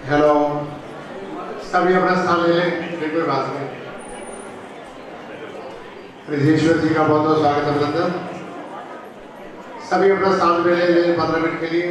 Hello, सभी अपना स्थान ले लें, कोई बात नहीं। रिजेश्वर जी का बहुत बहुत स्वागत अभिनंदन। सभी अपना स्थान पे ले लें 15 मिनट के लिए।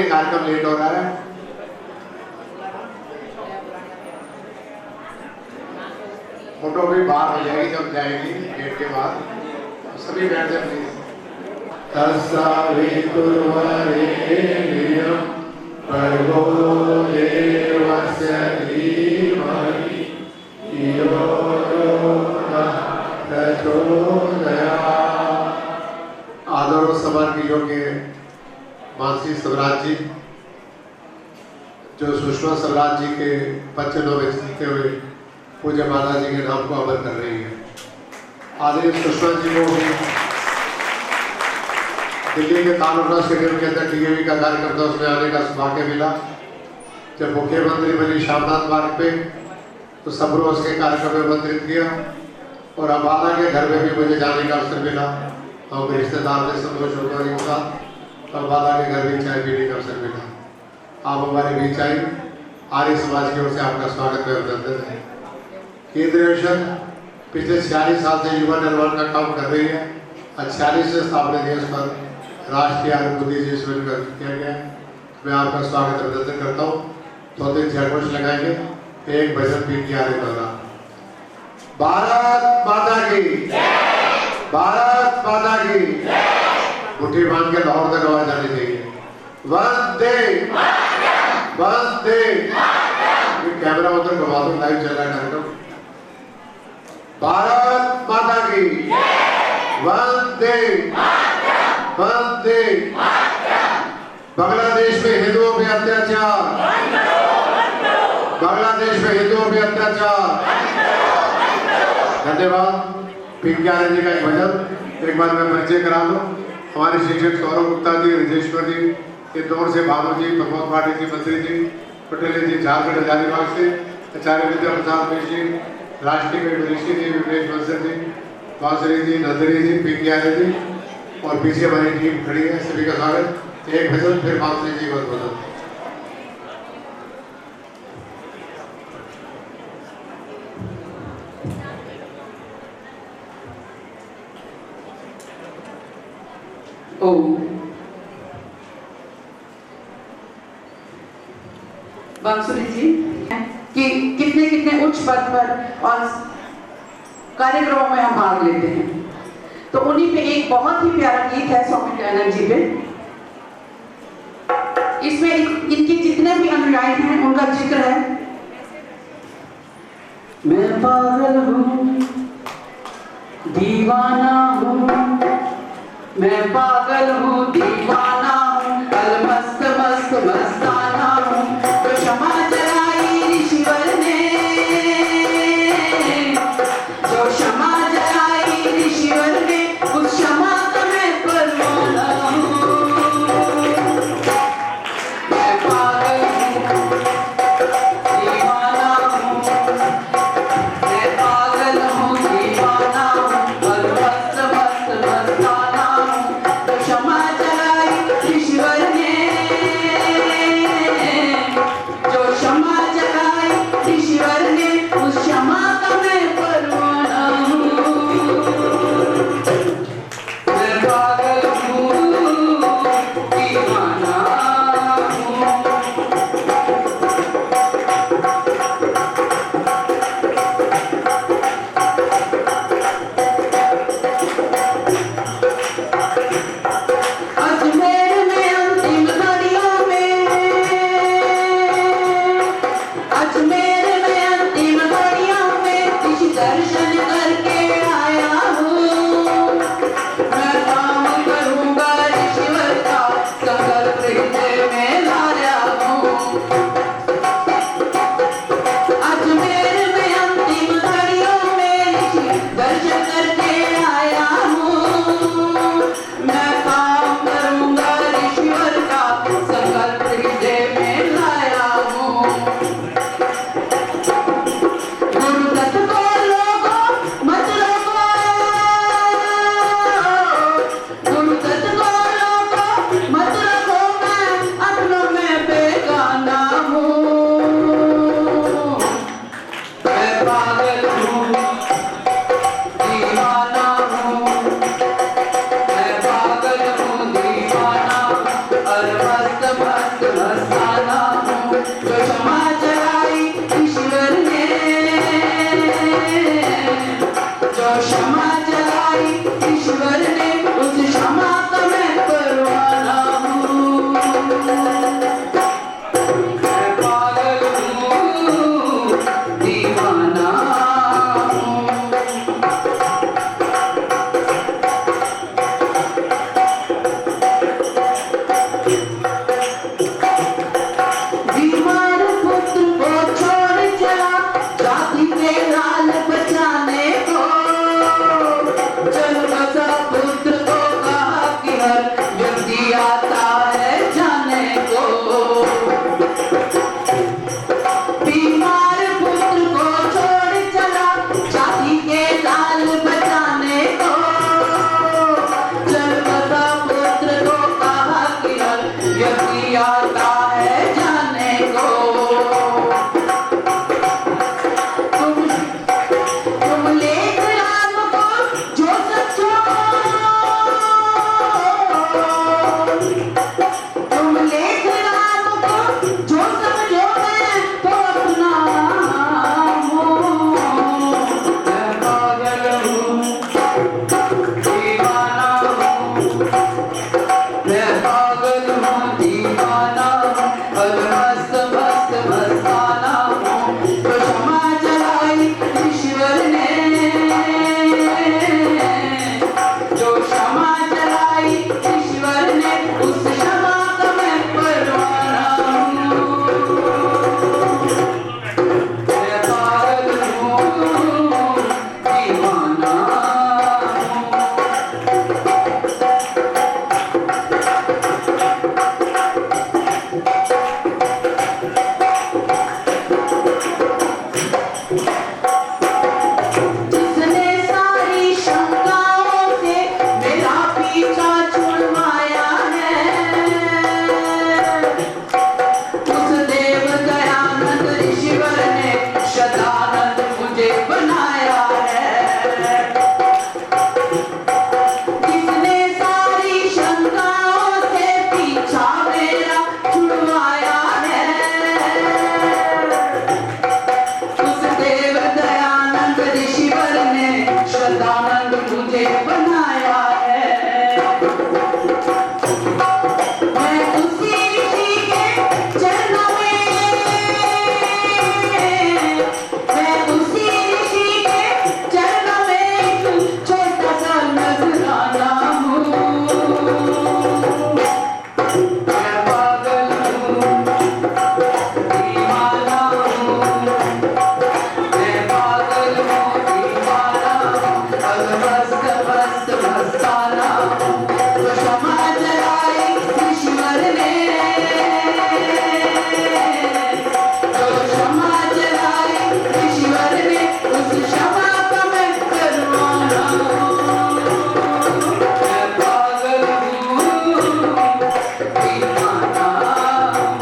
कार्यक्रम लेट हो रहा है। फोटो भी बाहर हो जाएगी जब जाएगी गेट के बाद। तो सभी बैठ जाए प्लीज। आदर और सम्मान की योग्य मानसी स्वराज जी, जो सुषमा स्वराज जी के पंचनों में चलते हुए पूज्य माता जी के नाम को अमर कर रही है। आदरणीय सुषमा जी को दिल्ली के तालुका स्टेडियम के अंदर टीवी का कार्यक्रम था, उसमें आने का सौभाग्य मिला। जब मुख्यमंत्री बनी शामनाथ मार्ग पे तो सबरो उसके कार्यक्रम में आमंत्रित किया और अम्बाला के घर में भी मुझे जाने का अवसर मिला। हम रिश्तेदार ने संतोष चौधरी के साथ अम्बाला के घर भी चाय पीने का अवसर मिला। आप हमारे बीच आई, आर्य समाज की ओर से आपका स्वागत में अभिनंदन है। केंद्रीय मिशन पिछले 46 साल से युवा निर्माण का काम कर रही है। 46 से स्थापना दिवस पर राष्ट्रीय आयुर्वेदी जी से मिलकर किया गया। मैं आपका स्वागत अभिनंदन करता हूँ। तो जयघोष लगाएंगे, एक भजन भी किया रहेगा। भारत माता की, भारत माता की, मुट्ठी बांध के लाहौर तक आवाज आनी चाहिए। वंदे वंदे। कैमरा उधर घुमा दो, लाइव चल रहा है कार्यक्रम। भारत माता की, वंदे वंदे। बांग्लादेश में हिंदुओं पे अत्याचार, बांग्लादेश में हिंदुओं पे अत्याचार। धन्यवाद। पिंक्यारे जी का एक भजन एक बार मैं परिचय करा दूं। हमारे शिक्षक सौरभ गुप्ता जी, रिजेश्वर जी, इंदौर से भानु जी, प्रमोद पाटिल जी, मंत्री जी, पटेल जी झारखंड हजारीबाग से, आचार्य विद्या प्रसाद मिश्र जी, राष्ट्रीय ऋषि जी, विवेश बंसल जी, बांसुरी जी, नंदरी जी, पिंक्यारे जी और पीछे हमारी टीम खड़ी है। सभी का स्वागत। एक भजन फिर बांसुरी जी का भजन। बांसुरी जी कि कितने कितने उच्च पद पर और कार्यक्रमों में हम भाग लेते हैं। तो उन्हीं पे एक बहुत ही प्यारा गीत है स्वामी दयानंद जी पे। इसमें इनके जितने भी अनुयायी हैं उनका जिक्र है। मैं पागल हूँ, दीवाना हूँ, मैं पागल हूँ, दीवाना हूँ, कल मस्त मस्त मस्ताना हूँ। तो क्षमा जलाई ऋषिवर ने, जो क्षमा जलाई ऋषिवर ने, उस क्षमा का मैं परवाना हूँ। मैं पागल हूँ, दीवाना हूँ, मैं पागल हूँ, दीवाना हूँ, कल मस्त मस्त मस्ताना हूँ। तो क्षमा जलाई क्षमा जलाई ईश्वर ने उस क्षमा का मैं परवाना हूँ। मैं पागल हूँ दीवाना हूँ। बीमार पुत्र को छोड़ चला जाति के लाल बचाने को। चल बसा पुत्र को कहा कि हर व्यक्ति आता है जाने को। बीमार पुत्र को छोड़ चला जाति के लाल बचाने को। चल बसा पुत्र को कहा कि हर व्यक्ति आता है जाने को। तुम लेख राम को जो समझो, तुम लेख राम को जो समझो मैं तो अपना हूँ। मैं पागल हूँ दीवाना हूँ। मैं पागल हूँ दीवाना हूँ और मस्त मस्त मस्ताना हूँ। तो क्षमा जलाई ईश्वर ने, जो क्षमा जलाई ईश्वर ने उस क्षमा का मैं परवाना हूँ। मैं पागल हूँ दीवाना हूँ। जिसने सारी शंकाओं से मेरा पीछा छुड़वाया है, उस देव दयानंद ईश्वर ने सदानंद मुझे बनाया है। जिसने सारी शंकाओं से पीछा मेरा छुड़वाया है, उस देव दयानंद ईश्वर ने सदानंद मुझे बनाया है। मैं उसी ऋषि के चरणों में, मैं उसी ऋषि के चरणों में एक छोटा सा नजराना हूँ। मैं पागल हूँ दीवाना हूँ। मैं पागल हूँ दीवाना हूँ और मस्त मस्त मस्ताना हूँ। तो क्षमा जलाई ईश्वर ने, जो क्षमा जलाई ईश्वर ने उस क्षमा का मैं परवाना हूँ। मैं पागल हूँ दीवाना हूँ।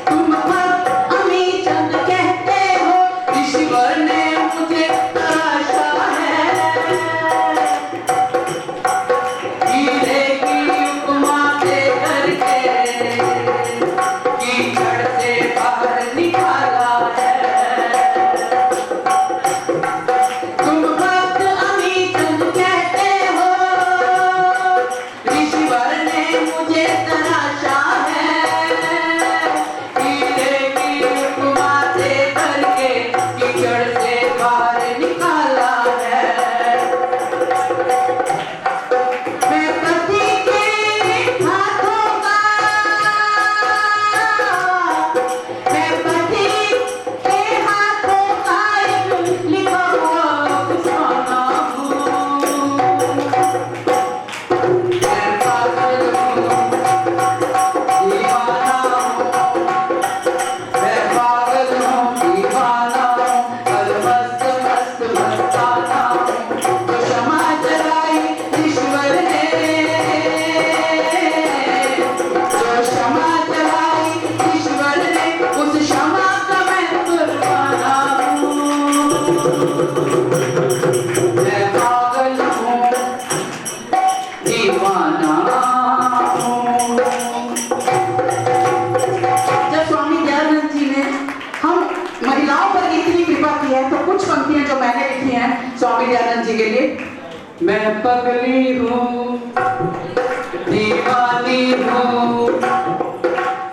तुम भक्त अमीचंद कहते हो ईश्वर ने मुझे तराशा है। हीरे की उपमा दे करके कीचड़ से बाहर निकाला है। तुम भक्त अमीचंद कहते हो ईश्वर ने मुझे तराशा है। हीरे की उपमा दे करके कीचड़ से बाहर निकाला है। मैं पति के हाथों का, मैं पति के हाथों का एक लिखा हुआ अफसाना हूँ। मैं पागल हूँ कुछ पंक्तियां जो मैंने लिखी हैं स्वामी दयानंद जी के लिए। मैं पगली हूँ, दीवानी हूँ,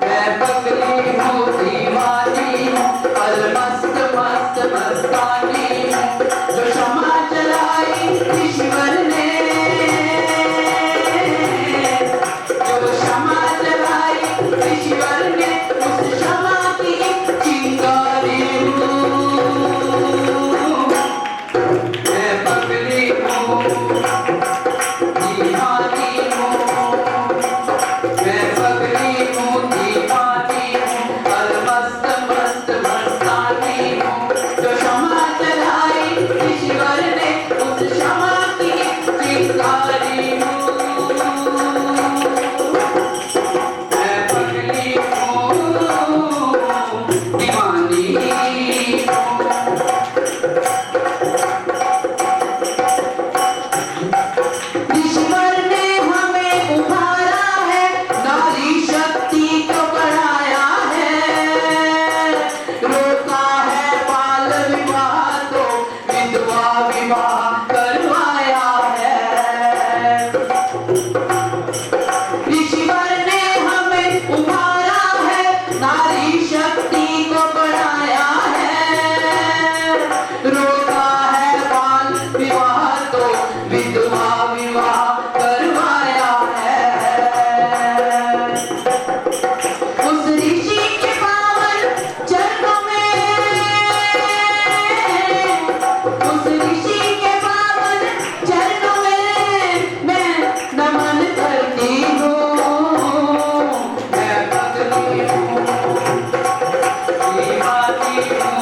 मैं पगली हूँ, दीवानी हूँ, अलमस्त मस्त मस्तानी हूँ, जो क्षमा चलाई ईश्वर ने, जो क्षमा चलाई ईश्वर ने, उस क्षमा की चिंगारी हूँ। मैं पगली हूँ, दीवानी हूँ, मैं पगली हूँ, दीवानी हूँ, अलमस्त मस्त मस्तानी हूँ, जो क्षमा चलाई ईश्वर ने, उस क्षमा की चिंगारी हूँ। मैं पगली हूँ, दीवानी हूँ। ईश्वर ने हमें उभारा है, नारी शक्ति को बढ़ाया है, रोका है बाल विवाह तो विधवा विवाह करवाया है। ईश्वर ने हमें उभारा है, नारी शक्ति को बढ़ाया है, रोका है बाल विवाह तो विधवा विवाह करवाया है। उस ऋषि के पावन चरणों में, उस ऋषि के पावन चरणों में मैं नमन करती हूँ। मैं पगली हूँ, दीवानी हूँ,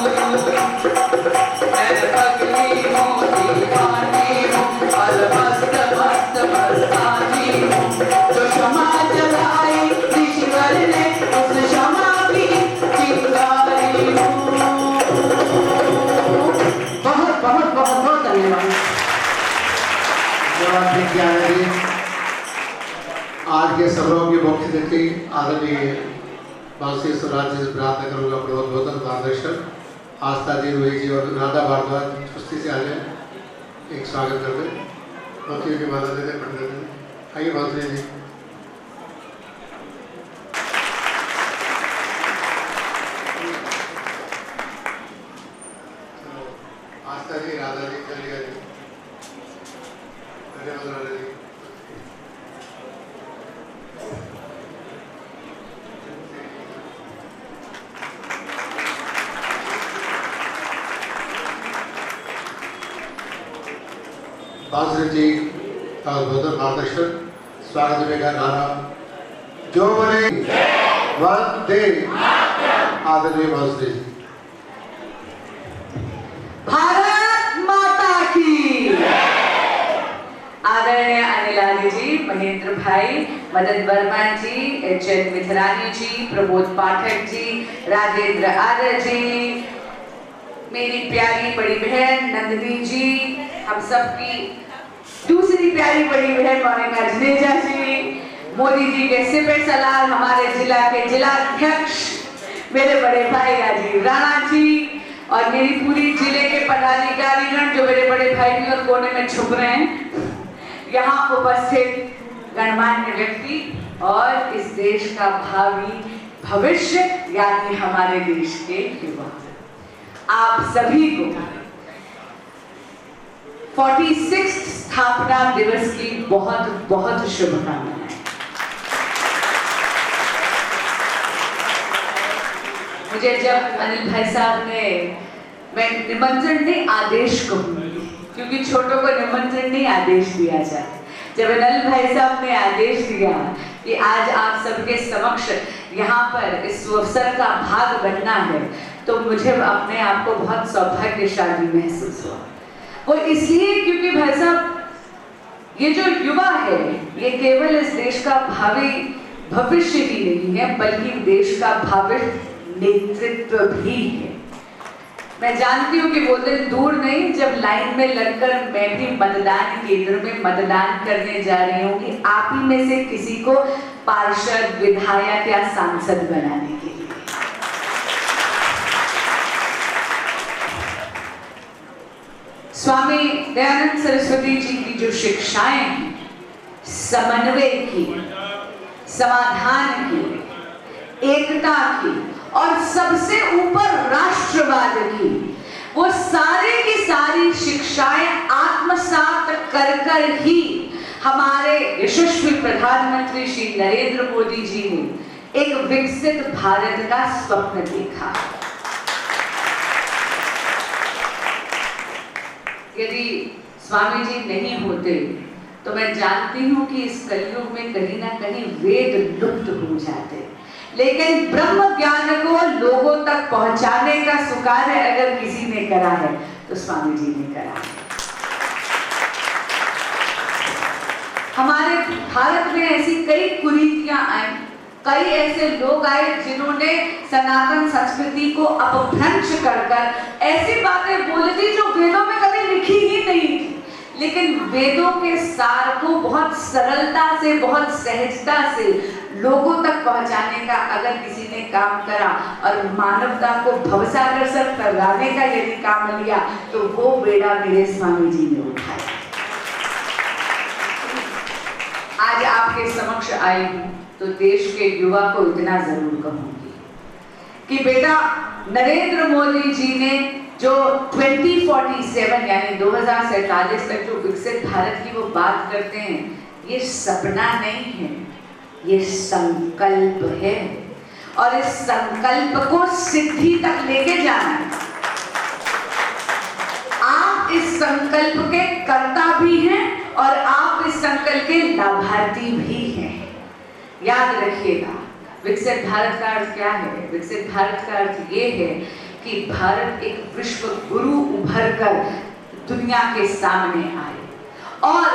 मैं पगली हूँ, दीवानी हूँ, अलमस्त मस्त मस्तानी हूँ, जो क्षमा चलाई ईश्वर ने, उस क्षमा की चिंगारी हूँ। बहुत बहुत बहुत बहुत धन्यवाद। जवाब देंगे आनंद जी। आज के समारोह की मुख्य अतिथि आदरणीय बांसी स्वराज जी से प्रार्थना करूंगा अपने उद्बोधन मार्गदर्शक आस्था जी, रोहित जी और राधा भारद्वाज कुश्ती से आ जाए, एक स्वागत कर दें। मंत्रियों की माला दे दें, पंडित जी आइए। मंत्री जी आस्था जी, राधा जी, चलिए जी, धन्यवाद राधा जी। बांसुरी जी का उद्बोधन मार्गदर्शक स्वागत में का नारा जो बोले वंदे आदरणीय बांसुरी जी। भारत माता की। आदरणीय अनिलानी जी, महेंद्र भाई, मदन वर्मा जी, एच.एन. मिथरानी जी, प्रमोद पाठक जी, राजेंद्र आर्य जी, मेरी प्यारी बड़ी बहन नंदिनी जी, हम सबकी दूसरी प्यारी बड़ी बहन मोनिका जनेजा जी, मोदी जी के सिपह सलार, हमारे जिला के जिला अध्यक्ष मेरे बड़े भाई राजीव राणा जी, और मेरी पूरी जिले के पदाधिकारीगण जो मेरे बड़े भाई भी और कोने में छुप रहे हैं, यहाँ उपस्थित गणमान्य व्यक्ति और इस देश का भावी भविष्य यानी हमारे देश के युवा, आप सभी को 46 स्थापना दिवस की बहुत बहुत शुभकामनाएं। मुझे जब अनिल भाई साहब ने, मैं निमंत्रण नहीं आदेश कहूंगी क्योंकि छोटों को निमंत्रण नहीं आदेश दिया जाता, जब अनिल भाई साहब ने आदेश दिया कि आज आप सबके समक्ष यहाँ पर इस अवसर का भाग बनना है, तो मुझे अपने आप को बहुत सौभाग्यशाली महसूस हुआ। वो इसलिए क्योंकि भाई साहब ये जो युवा है ये केवल इस देश का भावी भविष्य ही नहीं है बल्कि देश का भावी नेतृत्व भी है। मैं जानती हूँ कि वो दिन दूर नहीं जब लाइन में लगकर मैं भी मतदान केंद्र में मतदान करने जा रही हूँ कि आप ही में से किसी को पार्षद, विधायक या सांसद बनाने के लिए। स्वामी दयानंद सरस्वती जी की जो शिक्षाएं हैं, समन्वय की, समाधान की, एकता की और सबसे ऊपर राष्ट्रवाद की, वो सारी की सारी शिक्षाएं आत्मसात कर ही हमारे यशस्वी प्रधानमंत्री श्री नरेंद्र मोदी जी ने एक विकसित भारत का स्वप्न देखा। यदि स्वामी जी नहीं होते तो मैं जानती हूं कि इस कलयुग में कहीं ना कहीं वेद लुप्त हो जाते, लेकिन ब्रह्म ज्ञान को लोगों तक पहुंचाने का सुकार्य अगर किसी ने करा है तो स्वामी जी ने करा है। हमारे भारत में ऐसी कई कुरीतियां आई, कई ऐसे लोग आए जिन्होंने सनातन संस्कृति को अपभ्रंश कर ऐसी बातें बोली थी जो वेदों में कभी लिखी ही नहीं थी, लेकिन वेदों के सार को बहुत सरलता से, बहुत सहजता से लोगों तक पहुंचाने का अगर किसी ने काम करा और मानवता को भवसागर से कराने का यदि काम लिया तो वो बेड़ा मेरे स्वामी जी ने उठाया। आज आपके समक्ष आई हूं तो देश के युवा को इतना जरूर कहूंगी कि बेटा नरेंद्र मोदी जी ने जो 2047 यानी 2047 तक जो विकसित भारत की वो बात करते हैं, ये सपना नहीं है, ये संकल्प है और इस संकल्प को सिद्धि तक लेके जाना है। आप इस संकल्प के कर्ता भी हैं और आप इस संकल्प के लाभार्थी भी हैं। याद रखिएगा, विकसित भारत का अर्थ क्या है? विकसित भारत का अर्थ ये है कि भारत एक विश्व गुरु उभर कर दुनिया के सामने आए। और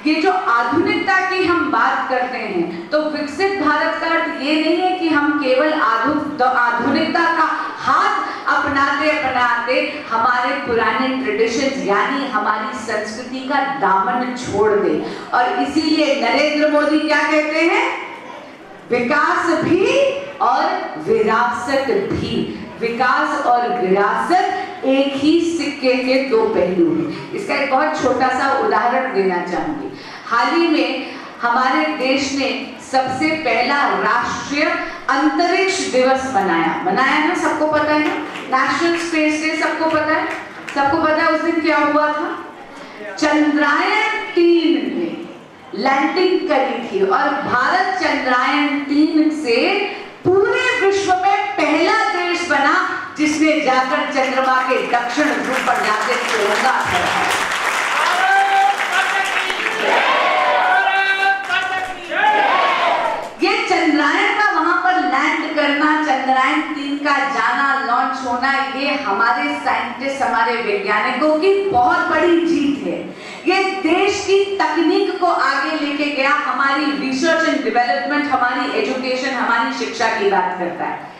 ये जो आधुनिकता की हम बात करते हैं तो विकसित भारत का अर्थ ये नहीं है कि हम केवल आधुनिकता का हाथ अपनाते अपनाते हमारे पुराने ट्रेडिशंस यानी हमारी संस्कृति का दामन छोड़ दे। और इसीलिए नरेंद्र मोदी क्या कहते हैं? विकास भी और विरासत भी। विकास और विरासत एक ही सिक्के के दो पहलू हैं। इसका एक बहुत छोटा सा उदाहरण देना चाहूंगी। हाल ही में हमारे देश ने सबसे पहला राष्ट्रीय अंतरिक्ष दिवस मनाया ना, सबको पता है, नेशनल स्पेस डे सबको पता है। सबको पता है उस दिन क्या हुआ था? चंद्रयान 3 ने लैंडिंग करी थी और भारत चंद्रयान 3 से पूरे विश्व में पहला देश बना जिसने जाकर चंद्रमा के दक्षिण ध्रुव पर जाकर तिरंगा फहराया। ये चंद्रयान का वहां पर लैंड करना, चंद्रयान 3 का जाना, लॉन्च होना, ये हमारे साइंटिस्ट, हमारे वैज्ञानिकों की बहुत बड़ी जीत है। ये देश की तकनीक को आगे लेके गया, हमारी रिसर्च एंड डेवलपमेंट, हमारी एजुकेशन, हमारी शिक्षा की बात करता है।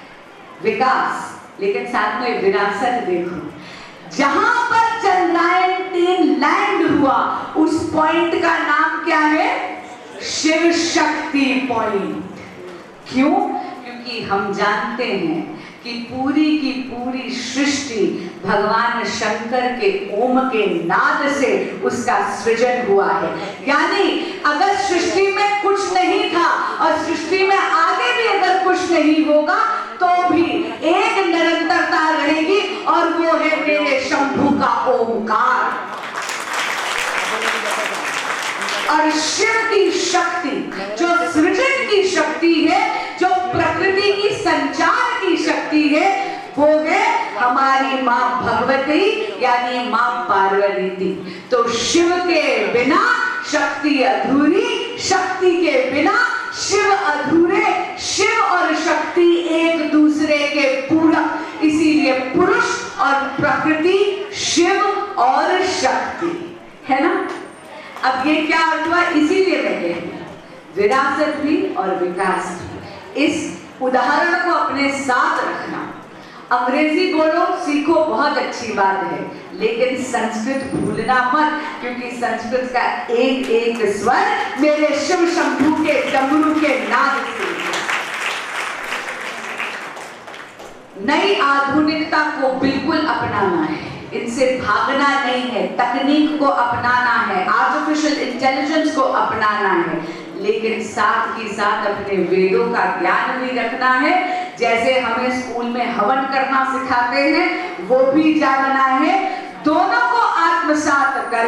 विकास, लेकिन साथ में विरासत देखो। जहां पर चंद्रयान 3 लैंड हुआ उस पॉइंट का नाम क्या है? शिव शक्ति पॉइंट। क्यों? क्योंकि हम जानते हैं कि पूरी की पूरी सृष्टि भगवान शंकर के ओम के नाद से उसका सृजन हुआ है। यानी अगर सृष्टि में कुछ नहीं था और सृष्टि में आगे भी अगर कुछ नहीं होगा तो भी एक निरंतरता रहेगी और वो है मेरे शंभू का ओमकार। और शिव की शक्ति जो सृजन की शक्ति है, जो प्रकृति की संचार की शक्ति है, वो है हमारी मां भगवती यानी मां पार्वती। तो शिव के बिना शक्ति अधूरी, शक्ति के बिना शिव अधूरे। शिव और शक्ति एक दूसरे के पूरक, इसीलिए पुरुष और प्रकृति, शिव और शक्ति, है ना? अब ये क्या अर्थ हुआ? इसीलिए मैं कहती हूं विरासत भी और विकास भी। इस उदाहरण को अपने साथ रखना। अंग्रेजी बोलो, सीखो, बहुत अच्छी बात है, लेकिन संस्कृत भूलना मत, क्योंकि संस्कृत का एक एक स्वर मेरे शिव शंभू के डमरू के नाद से। नई आधुनिकता को बिल्कुल अपनाना है। इनसे भागना नहीं है, तकनीक को अपनाना है, आर्टिफिशियल इंटेलिजेंस को अपनाना है, लेकिन साथ ही साथ अपने वेदों का ज्ञान भी रखना है। जैसे हमें स्कूल में हवन करना सिखाते हैं, वो भी जानना है। दोनों को आत्मसात कर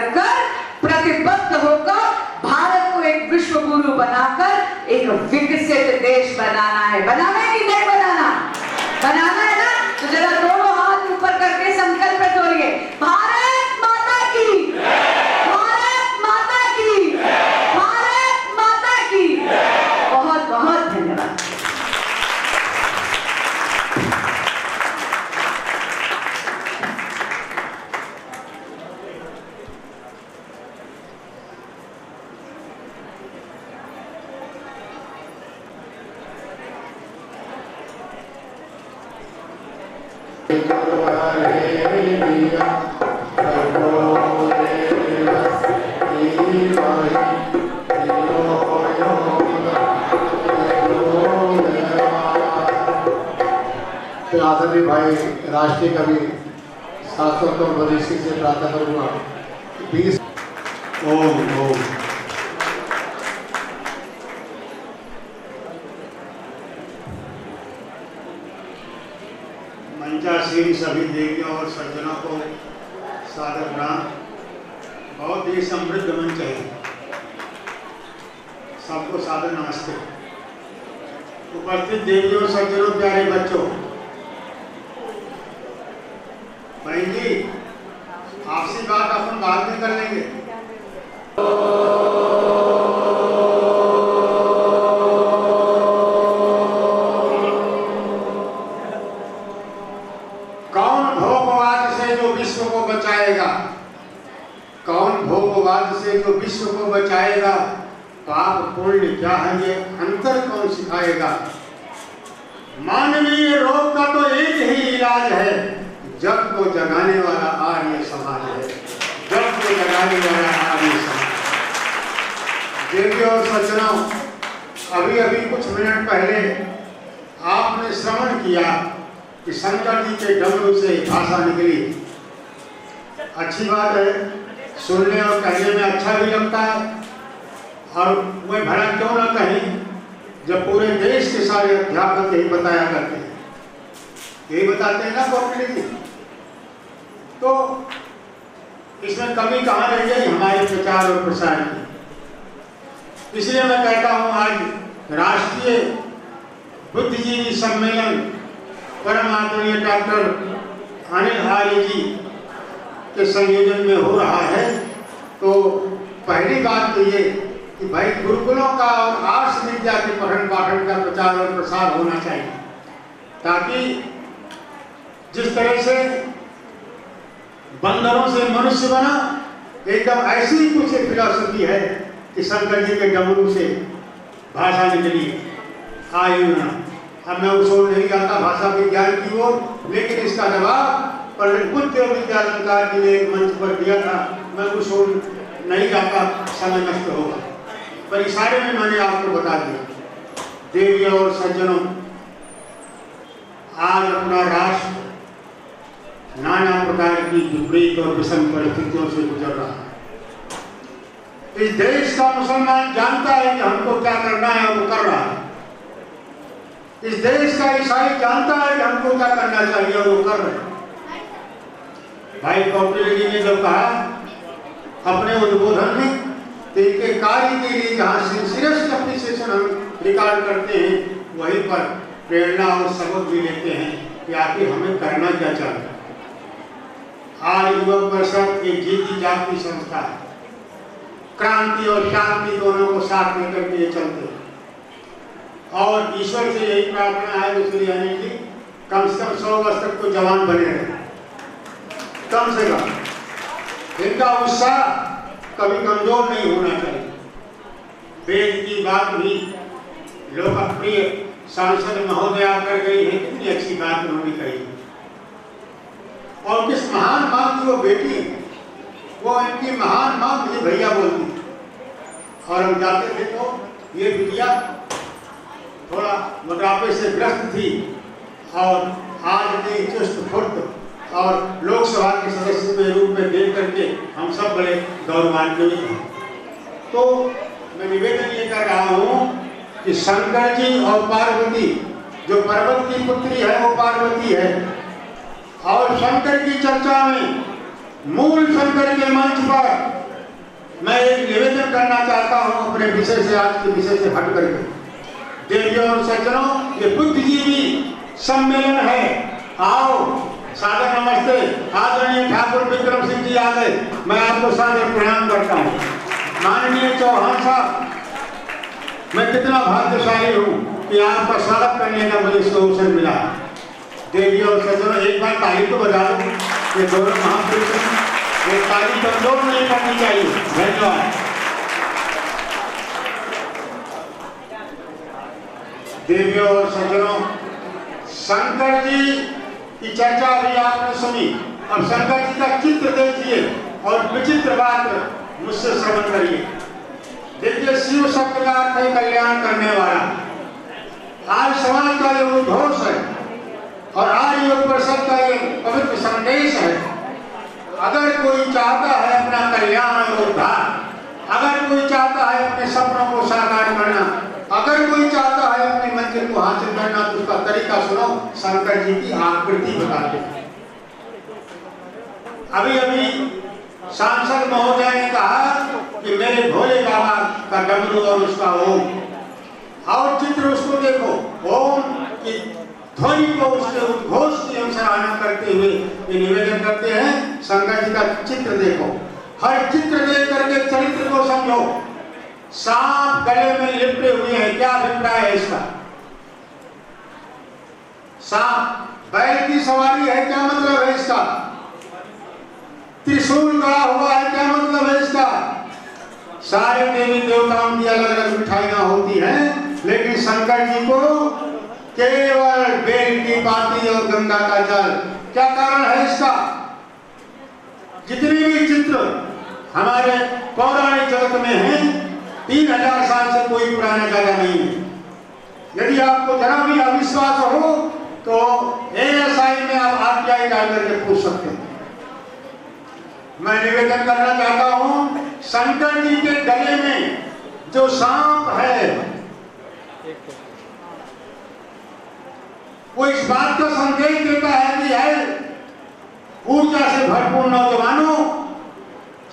प्रतिबद्ध होकर भारत को एक विश्व गुरु बनाकर एक विकसित देश बनाना है। बनाना है कि नहीं बनाना? बनाना है ना? तो जरा दोनों हाथ ऊपर करके संकल्प करिए, भारत माता की, भारत माता की, भारत माता की। बहुत बहुत धन्यवाद। आदरणीय भाई राष्ट्रीय कवि शास्त्रोत्तर बरीसी से प्रार्थना करूंगा 20 ओम। मंचासीन सभी देवियों और सज्जनों को सादर प्रणाम। बहुत ही समृद्ध मंच है, सबको सादर नमस्ते। उपस्थित देवियों, सज्जनों, प्यारे बच्चों, बहन जी, आपसी बात अपन बाद में कर लेंगे। कौन भोगवाद से जो विश्व को बचाएगा, कौन भोगवाद से जो विश्व को बचाएगा, पाप पुण्य क्या है ये अंतर कौन सिखाएगा। मानवीय रोग का तो एक ही इलाज है, जग को जगाने वाला आर्य समाज है, जग को जगाने वाला आर्य समाज। देवियों और सज्जनों, अभी अभी कुछ मिनट पहले आपने श्रवण किया कि शंकर जी के डमरू से भाषा निकली। अच्छी बात है, सुनने और कहने में अच्छा भी लगता है। और वह भला क्यों ना कहीं, जब पूरे देश के सारे अध्यापक यही बताया करते हैं, यही बताते हैं ना कॉपरेटिव जी, तो इसमें कमी कहाँ रह गई हमारे प्रचार और प्रसार की। इसलिए मैं कहता हूँ, आज राष्ट्रीय बुद्धिजीवी सम्मेलन परम आदरणीय डॉक्टर अनिल आर्य जी के संयोजन में हो रहा है। तो पहली बात तो ये कि भाई गुरुकुलों का और आर्ष विद्या के पठन पाठन का प्रचार और प्रसार होना चाहिए, ताकि जिस तरह से बंदरों से मनुष्य बना, एकदम ऐसी ही कुछ फिलॉसफी है कि शंकर जी के डमरू से भाषा निकली आयु ना। अब मैं उस ओर नहीं जाता भाषा विज्ञान की ओर, लेकिन इसका जवाब पंडित बुद्ध विद्यालंकार जी ने एक मंच पर दिया था। मैं उस ओर नहीं जाता, समय नष्ट होगा, पर इशारे में मैंने आपको बता दिया। देवियों और सज्जनों, आज अपना राष्ट्र नाना प्रकार की विपरीत और विषम परिस्थितियों से गुजर रहा है। इस देश का मुसलमान जानता है कि हमको क्या करना है और वो कर रहा है। इस देश का ईसाई जानता है कि हमको क्या करना चाहिए और वो कर रहे हैं। भाई कौटिल्य जी ने जब कहा अपने उद्बोधन में, तो इनके कार्य के लिए जहाँ सिंसियरस्ट एप्रिसिएशन हम रिकॉर्ड करते हैं, वहीं पर प्रेरणा और सबक भी लेते हैं कि आखिर हमें करना क्या चाहिए। आज युवक परिषद एक जीती जागती संस्था है, क्रांति और शांति दोनों को साथ लेकर के चलते हैं। और ईश्वर से यही प्रार्थना है कि श्री अनिल जी कम से कम 100 वर्ष तक तो जवान बने रहे, कम से कम। इनका उत्साह कभी कमजोर नहीं होना चाहिए। वेद की बात भी लोकप्रिय सांसद महोदया कर गई है, कितनी अच्छी बात उन्होंने कही। और किस महान मां की वो बेटी, वो इनकी महान मां मुझे भैया बोलती। और हम जाते थे तो ये बिटिया थोड़ा मोटापे से ग्रस्त थी और आज भी चुस्त फुर्त और लोकसभा के सदस्य के रूप में देख करके हम सब बड़े गौरवान्वित हैं। तो मैं निवेदन ये कर रहा हूँ कि शंकर जी और पार्वती, जो पर्वत की पुत्री है वो पार्वती है, और शंकर की चर्चा में मूल शंकर के मंच पर मैं एक निवेदन करना चाहता हूँ अपने विषय से, आज के विषय से हट करके। देवियों और सज्जनों, ये बुद्धिजीवी सम्मेलन है। आओ, सादर नमस्ते। आदरणीय ठाकुर विक्रम सिंह जी आ गए, मैं आपको सादर प्रणाम करता हूँ। माननीय चौहान साहब, मैं कितना भाग्यशाली हूँ कि आपका स्वागत करने का मुझे इसको अवसर मिला। देवियों और सज्जनों, एक बार ताली तो बजा दो। ये गौरव महापुरुष हैं, ये ताली कमजोर नहीं करनी चाहिए। धन्यवाद। देवियों और सज्जनों, शंकर जी की चर्चा भी आपने सुनी। अब शंकर जी का चित्र देखिए और विचित्र बात मुझसे श्रवण करिए। देखिए, शिव शब्द का अर्थ है कल्याण करने वाला। आज समाज का जो उद्घोष है और आज योग परिषद का ये पवित्र संदेश है, अगर कोई चाहता है अपना कल्याण और उद्धार, अगर कोई चाहता है अपने सपनों को साकार करना, अगर कोई चाहता है अपनी मंजिल को हासिल करना, तो उसका तरीका सुनो। शंकर जी की आकृति बताते हैं। अभी अभी सांसद महोदय ने कहा कि मेरे भोले बाबा का डमरू और उसका ओम, और चित्र उसको देखो, ओम की ध्वनि को, उसके उद्घोष की हम सराहना करते हुए ये निवेदन करते हैं। शंकर जी का चित्र देखो, हर चित्र देख करके चरित्र को समझो। सांप गले में लिपटे हुए हैं, क्या अभिप्राय है इसका? सांप बैल की सवारी है, क्या मतलब है इसका? त्रिशूल गड़ा हुआ है, क्या मतलब है इसका? सारे देवी देवताओं की अलग अलग मिठाइयां होती हैं, लेकिन शंकर जी को केवल बेल की पाती और गंगा का जल। क्या कारण है इसका? जितने भी चित्र हमारे पौराणिक जगत में हैं, 3000 साल से कोई पुराना जगह नहीं है। यदि आपको जरा भी अविश्वास हो तो ASI में आप RTI डाल करके पूछ सकते हैं। मैं निवेदन करना चाहता हूं, शंकर जी के गले में जो सांप है वो इस बात का संदेश देता है कि है ऊर्जा से भरपूर नौजवानों,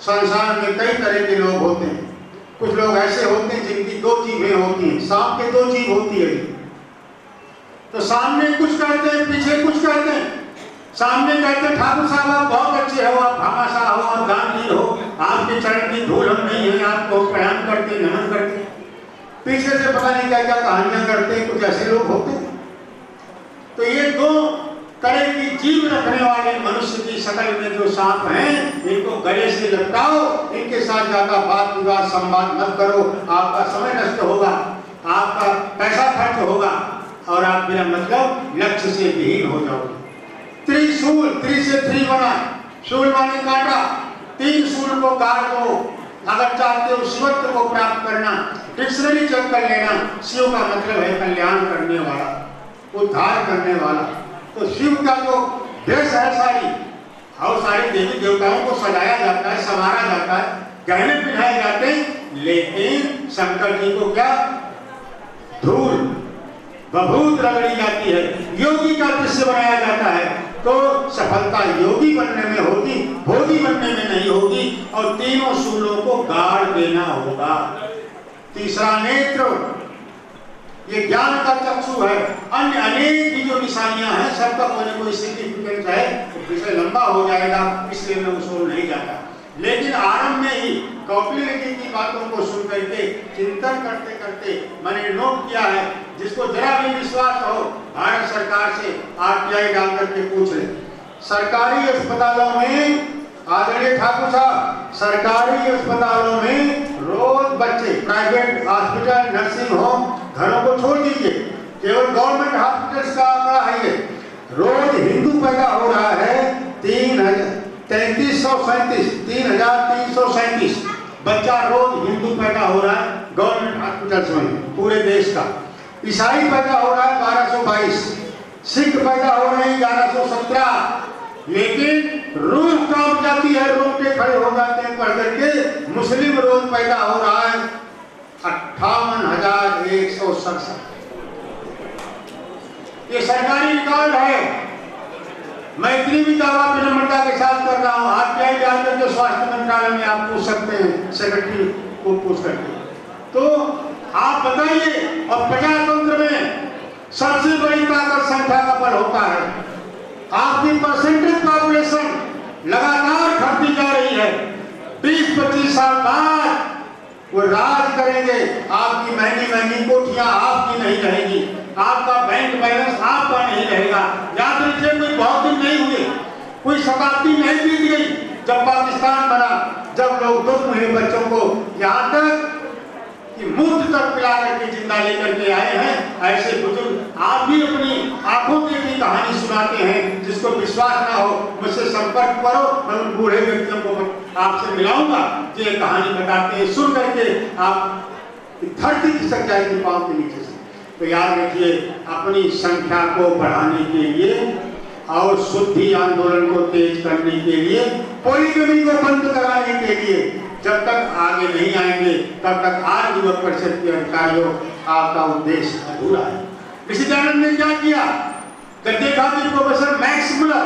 संसार में कई तरह के लोग होते हैं। कुछ लोग ऐसे होते हैं जिनकी 2 जीभें होती हैं, सांप के 2 जीभ होती है। तो सामने कुछ कहते हैं, पीछे कुछ कहते हैं। सामने कहते हैं ठाकुर साहब आप बहुत अच्छे हो, आप भामाशाह हो, आप गांधी हो, आपके चरण की धूल हम नहीं है, आपको प्रणाम करते, नमन करते। पीछे से पता नहीं क्या क्या कहानियां करते हैं, कुछ ऐसे लोग होते हैं। तो ये 2 तरह की जीव रखने वाले मनुष्य की शकल में जो सांप हैं, इनको गले से लपटाओ, इनके साथ ज्यादा बात विवाद संवाद मत करो। आपका समय नष्ट होगा, आपका पैसा खर्च होगा और आप बिना मतलब लक्ष्य से विहीन हो जाओगे। त्रिशूल, त्रि से 3 बना, शूल माने कांटा, 3 शूल को काट दो। अगर चाहते हो शिवत्व को प्राप्त करना, डिक्शनरी चेक कर लेना। शिव का मतलब है कल्याण करने वाला, उद्धार करने वाला। तो शिव का जो देश है सारी, और सारे देवी देवताओं को सजाया जाता है, संवारा जाता है, गहने पहनाए जाते हैं, लेकिन शंकर जी को क्या धूल बभूत रगड़ी जाती है, योगी का दृश्य बनाया जाता है। तो सफलता योगी बनने में होगी, भोगी बनने में नहीं होगी। और तीनों शूलों को गाड़ देना होगा। तीसरा नेत्र, ये ज्ञान का चक्षु है। अन्य अनेक भी जो निशानियां हैं, सबका कोई ना कोई सिग्निफिकेंस है। तो विषय लंबा हो जाएगा, इसलिए मैं उस ओर नहीं जाता। लेकिन आरंभ में ही कौटिल्य जी की बातों को सुन करके चिंतन करते करते मैंने नोट किया है, जिसको जरा भी विश्वास हो भारत सरकार से RTI डाल करके पूछ ले। सरकारी अस्पतालों में, आदरणीय ठाकुर साहब, सरकारी अस्पतालों में रोज बच्चे, प्राइवेट हॉस्पिटल, नर्सिंग होम, घरों को छोड़ दीजिए, केवल गवर्नमेंट हॉस्पिटल्स का आंकड़ा है ये, रोज हिंदू पैदा हो रहा है 3337 बच्चा रोज हिंदू पैदा हो रहा है गवर्नमेंट हॉस्पिटल्स में, पूरे देश का। ईसाई पैदा हो रहा है 1222, सिख पैदा हो रहे हैं 1117, लेकिन रूह कांप जाती है, रोंगटे खड़े हो जाते हैं पढ़ करके। मुस्लिम रोज पैदा हो रहा है 58,167। ये सरकारी रिकॉर्ड है। मैं इतनी भी दावा विनम्रता के साथ कर रहा हूँ, आप क्या जाकर के स्वास्थ्य मंत्रालय में आप पूछ सकते हैं, सेक्रेटरी को पूछ करके। तो आप बताइए, और प्रजातंत्र में सबसे बड़ी ताकत संख्या का बल होता है। आपकी परसेंटेज पॉपुलेशन लगातार घटती जा रही है। 20-25 साल बाद वो राज करेंगे। आपकी महंगी महंगी कोठियां आपकी नहीं रहेगी, आपका बैंक बैलेंस आपका नहीं रहेगा। याद रखिए, कोई बहुत दिन नहीं हुए, कोई शताब्दी नहीं बीत गई जब पाकिस्तान बना, जब लोग दुख हुए बच्चों को यहाँ तक कि मूर्त तक पिला करके जिंदा लेकर के आए हैं। ऐसे बुजुर्ग आप भी अपनी आंखों की कहानी सुनाते हैं। जिसको विश्वास ना हो मुझसे संपर्क करो, मैं उन बूढ़े व्यक्तियों को आपसे मिलाऊंगा जो ये कहानी बताते हैं। सुन करके आप धरती खिसक जाएगी पांव के नीचे से। तो याद रखिए, अपनी संख्या को बढ़ाने के लिए और शुद्धि आंदोलन को तेज करने के लिए, पॉलीगमी को बंद कराने के लिए जब तक आगे नहीं आएंगे तब तक आज युवक परिषद के अधिकारियों आपका उद्देश्य अधूरा है। ऋषि दयानंद ने क्या किया? गद्दे खातिर प्रोफेसर मैक्स मुलर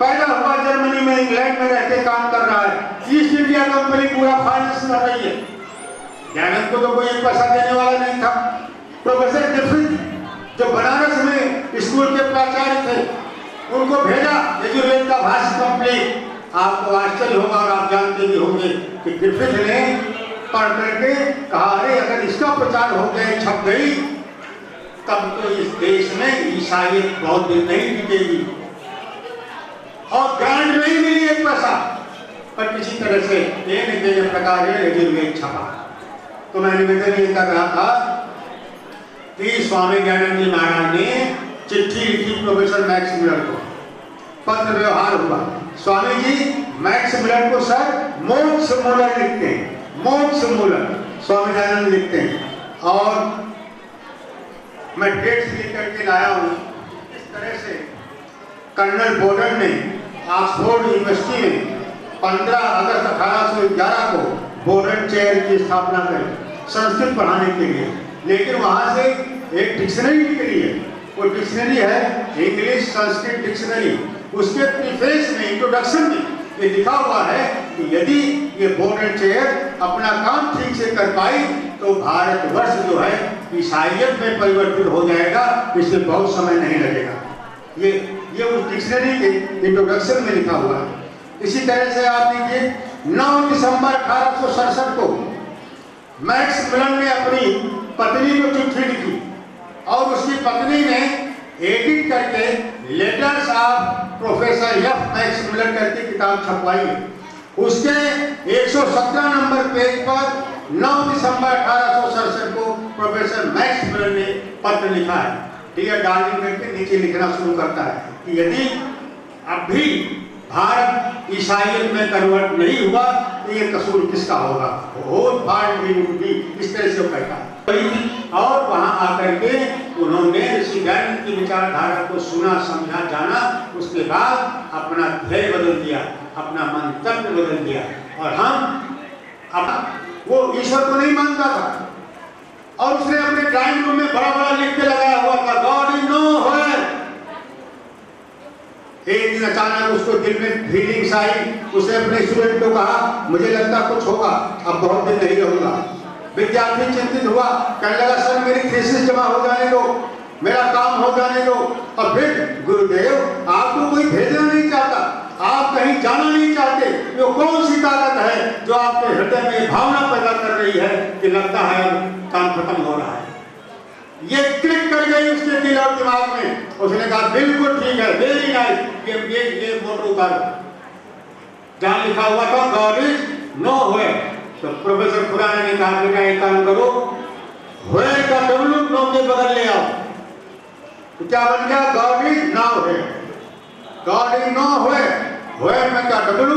पैदा हुआ जर्मनी में, इंग्लैंड में रहकर काम कर रहा है। ईस्ट इंडिया कंपनी पूरा फाइनेंस कर रही है। दयानंद को तो कोई एक पैसा देने वाला नहीं था। प्रोफेसर ग्रिफिथ जो बनारस में स्कूल के प्राचार्य थे, उनको भेजा यजुर्वेद का भाष्य कंप्लीट। आपको आश्चर्य होगा और आप जानते भी होंगे कि ग्रिफिथ ने पढ़ करके कहा, अरे अगर इसका प्रचार हो गया, छप गई, तब तो इस देश में ईसाइयत बहुत दिन नहीं टिकेगी। और ग्रांट नहीं मिली एक पैसा, पर किसी तरह से एक प्रकार यजुर्वेद छपा। तो मैं निवेदन ये कर रहा था कि स्वामी दयानंद जी महाराज ने चिट्ठी लिखी प्रोफेसर मैक्स मुलर को, पत्र व्यवहार हुआ। स्वामी जी मैक्स मुलर को सर मोक्ष मुलर लिखते हैं, मोक्ष मुलर स्वामी दयानंद लिखते हैं। और मैं डेट्स लेकर के लाया हूँ। इस तरह से कर्नल बोर्डन ने ऑक्सफोर्ड यूनिवर्सिटी में 15 अगस्त 1811 को बोर्डन चेयर की स्थापना करी संस्कृत पढ़ाने के लिए। लेकिन वहाँ से एक डिक्शनरी निकली है, वो डिक्शनरी है इंग्लिश संस्कृत डिक्शनरी। उसके प्रीफेस में, इंट्रोडक्शन में ये लिखा हुआ है कि यदि ये बोर्डन चेयर अपना काम ठीक से कर पाई तो भारतवर्ष जो है ईसाइयत में परिवर्तित हो जाएगा, इससे बहुत समय नहीं लगेगा। ये उस डिक्शनरी के इंट्रोडक्शन में लिखा हुआ है। इसी तरह से आप देखिए 9 दिसंबर 1867 को मैक्स मुलर ने अपनी पत्नी को चिट्ठी लिखी और उसकी पत्नी ने एडिट करके letters of professor F Max Muller करके किताब छपवाई। उसके 117 नंबर पेज पर 9 दिसंबर 1867 को प्रोफेसर मैक्स मुलर ने पत्र लिखा है। डियर डार्लिंग करके नीचे लिखना शुरू करता है कि यदि अब भी भारत ईसाइयत में कन्वर्ट नहीं हुआ तो ये कसूर किसका होगा? इस तरह से वो कहता है। और वहां आकर के उन्होंने ऋषि दयानंद की विचारधारा को सुना, समझा, जाना। उसके बाद अपना ध्येय बदल दिया, अपना मंतव्य बदल दिया। और हम अब वो ईश्वर को नहीं मानता था और उसने अपने ड्राइंग रूम में बड़ा बड़ा लिख के लगाया हुआ था, गॉड इज नोवेयर। एक दिन अचानक उसको दिल में फीलिंग्स आई। उसने अपने स्टूडेंट को कहा, मुझे लगता कुछ होगा, अब बहुत दिन नहीं रहूंगा। विद्यार्थी चिंतित हुआ, कहने लगा, सर मेरी थीसिस जमा हो जाने दो, मेरा काम हो जाने दो। और फिर गुरुदेव आपको कोई भेजना नहीं चाहता, आप कहीं जाना नहीं चाहते। वो कौन सी ताकत है जो आपके हृदय में भावना पैदा कर रही है कि लगता है काम खत्म हो रहा है? ये क्लिक कर गई उसके दिल और दिमाग में। उसने कहा बिल्कुल ठीक है, वेरी नाइस, ये फोटो कर। जहां लिखा हुआ था गॉड इज नोवेयर, तो प्रोफेसर खुराना ने कहा बेटा एक काम करो, वेयर का डब्ल्यू नो के बगल ले आओ। तो क्या बन गया? God is nowhere, God is nowhere, where में क्या डब्ल्यू,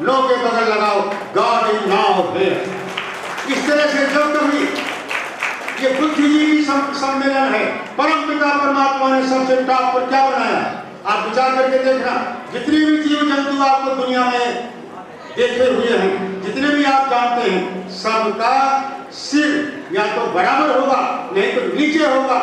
नो के बगल लगाओ, गॉड इज नोवेयर। इस तरह से जब कभी ये बुद्धिजीवी सम्मेलन है, परम पिता परमात्मा ने सबसे टॉप पर क्या बनाया? आप विचार करके देखना, जितने भी जीव जंतु आपको दुनिया में देखे हुए हैं, जितने भी आप जानते हैं, सबका सिर या तो बराबर होगा नहीं तो नीचे होगा।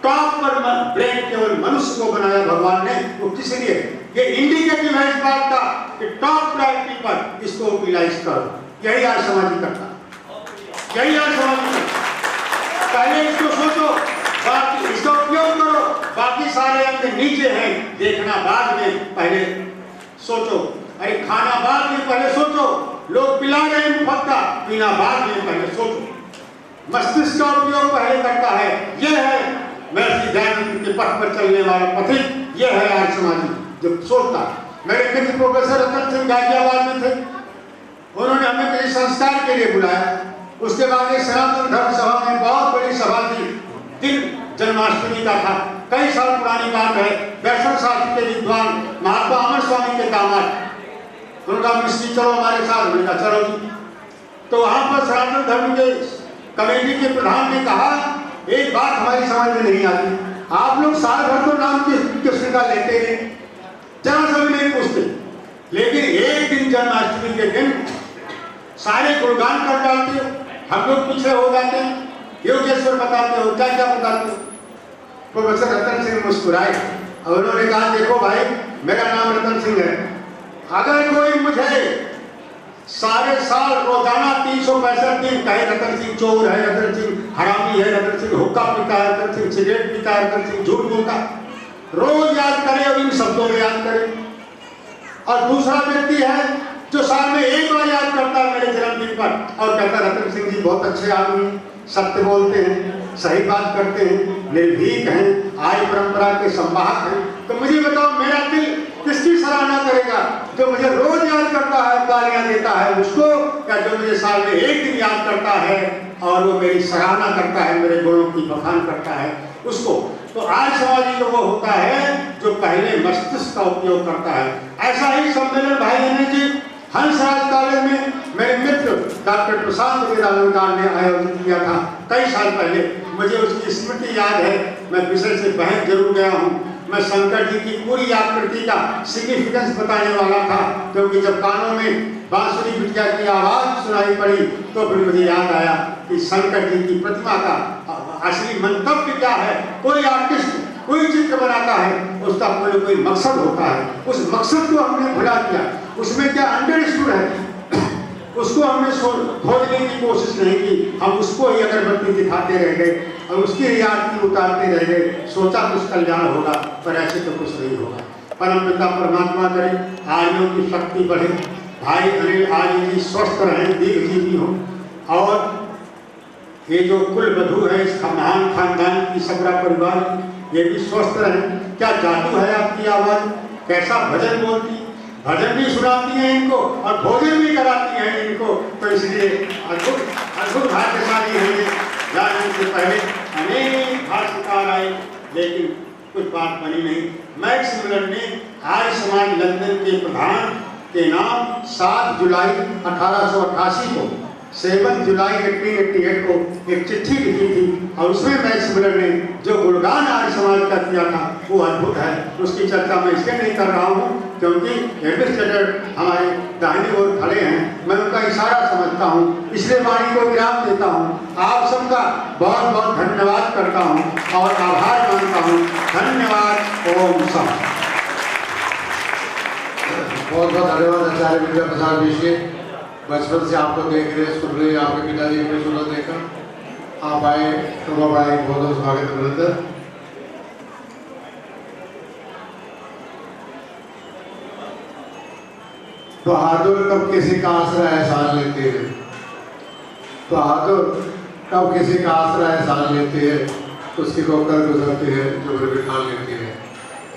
टॉप पर ब्रेन केवल मनुष्य को बनाया भगवान ने, वो किस लिए? ये इंडिकेटिव है इस बात का कि टॉप प्रायोरिटी पर इसको यूटिलाइज करो। यही आज समाज करता, यही आज समाज करता। पहले इसको सोचो, बाकी इसका उपयोग करो, बाकी सारे अंग नीचे हैं, देखना बाद में, पहले सोचो। अरे खाना बाद में, पहले सोचो। लोग पिला रहे हैं मुफ्त, पीना बाद में, पहले सोचो। मस्तिष्क का उपयोग पहले करता है। यह है महर्षि दयानंद के पथ पर चलने वाला पथिक, यह है आज समाज जो सोचता। मेरे मित्र प्रोफेसर रतन सिंह गाजियाबाद में थे, उन्होंने हमें किसी संस्कार के लिए बुलाया। उसके बाद एक सनातन धर्म सभा में बहुत बड़ी सभा थी, दिन जन्माष्टमी का था, कई साल पुरानी बात है। दर्शन शास्त्र के विद्वान महात्मा अमर स्वामी के दामाद, उनका मिस्त्री चलो हमारे साथ, उन्होंने कहा चलो जी। तो वहां पर सनातन धर्म के कमेटी के प्रधान ने कहा, एक बात हमारी समझ में नहीं आती, आप लोग साल भर तो नाम कृष्ण का लेते हैं, जरा सभी नहीं पूछते, लेकिन एक दिन जन्माष्टमी के दिन सारे गुणगान कर डालते हो, हम लोग पीछे हो जाते हैं, योगेश्वर बताते हो, क्या क्या बताते हो। प्रोफेसर रतन सिंह मुस्कुराए और उन्होंने कहा, देखो भाई, मेरा नाम रतन सिंह है, अगर कोई मुझे सारे साल रोजाना 365 दिन कहे रतन सिंह चोर है, रतन सिंह हरामी है, रतन सिंह हुक्का पीता है, रतन सिंह सिगरेट पीता है, रतन सिंह झूठ बोलता, रोज याद करे और इन शब्दों में याद करे। और दूसरा व्यक्ति है जो साल में एक बार याद करता है मेरे जन्मदिन पर और कहता है रतन सिंह जी बहुत अच्छे आदमी, सत्य बोलते हैं, सही बात करते हैं, निर्भीक हैं, आर्य परंपरा के संवाहक हैं। तो मुझे बताओ, मेरा दिल किसकी सराहना करेगा? जो मुझे रोज याद करता है, गालियां देता है उसको, या जो मुझे साल में एक दिन याद करता है और वो मेरी सराहना करता है, मेरे गुणों की बखान करता है उसको? तो आज समाज वो होता है जो पहले मस्तिष्क का उपयोग करता है। ऐसा ही सम्मेलन भाई बहन जी हंसराज कॉलेज में मेरे मित्र डॉक्टर प्रशांत वेदालंकार ने आयोजित किया था कई साल पहले। मुझे उसकी स्मृति याद है, मैं विषय से बहक जरूर गया हूँ। मैं शंकर जी की पूरी आकृति का सिग्निफिकेंस बताने वाला था, क्योंकि जब कानों में बांसुरी बिटिया की आवाज सुनाई पड़ी तो फिर मुझे याद आया कि शंकर जी की प्रतिमा का असली मंतव्य क्या है। कोई आर्टिस्ट कोई चित्र बनाता है, उसका कोई मकसद होता है, उस मकसद को हमने भुला दिया। उसमें क्या अंडरस्टूड है उसको हमने खोजने की कोशिश नहीं की, हम उसको ही अगरबत्ती दिखाते रह गए और उसकी ही आरती उतारते रह गए। सोचा कुछ कल्याण होगा, पर ऐसे तो कुछ नहीं होगा। परम पिता परमात्मा करे आर्यों की शक्ति बढ़े, भाई अनिल आर्य जी स्वस्थ रहें, दीर्घजीवी हों, और ये जो कुल वधू है इस महान खानदान की सबरा परिवार, ये भी स्वस्थ रहे। क्या जादू है आपकी आवाज, कैसा भजन बोलती, भजन भी सुनाती हैं इनको और भोजन भी कराती हैं इनको। तो इसलिए अद्भुत अद्भुत भाग्यशाली हैं ये। जाने से पहले अनेक भाष्यकार आए, लेकिन कुछ बात बनी नहीं। मैक्स मिलर ने आर्य समाज लंदन के प्रधान के नाम 7 जुलाई 1888 को 7 जुलाई 1888 को एक चिट्ठी लिखी थी, और उसमें मैक्स मिलर ने जो गुणगान आर्य समाज का किया था वो अद्भुत है। उसकी चर्चा मैं इसलिए नहीं कर रहा हूँ क्योंकि एडमिनिस्ट्रेटर हमारे दाहिनी ओर खड़े हैं, मैं उनका इशारा समझता हूँ, इसलिए वाणी को विराम देता हूँ। आप सबका बहुत बहुत धन्यवाद करता हूँ और आभार मानता हूँ। धन्यवाद। ओम शांति। बहुत बहुत धन्यवाद आचार्य विद्या प्रसाद जी के। बचपन से आपको देख रहे सुन रहे, आपके पिताजी ने सुना देखा, आप आए तो आए, बहुत बहुत स्वागत अभिनंदन। बहादुर कब किसी का आसरा एहसान लेते हैं, बहादुर कब किसी का आसरा एहसान लेते हैं, उसकी को कर गुजरते हैं जो फिर ठान लेते हैं।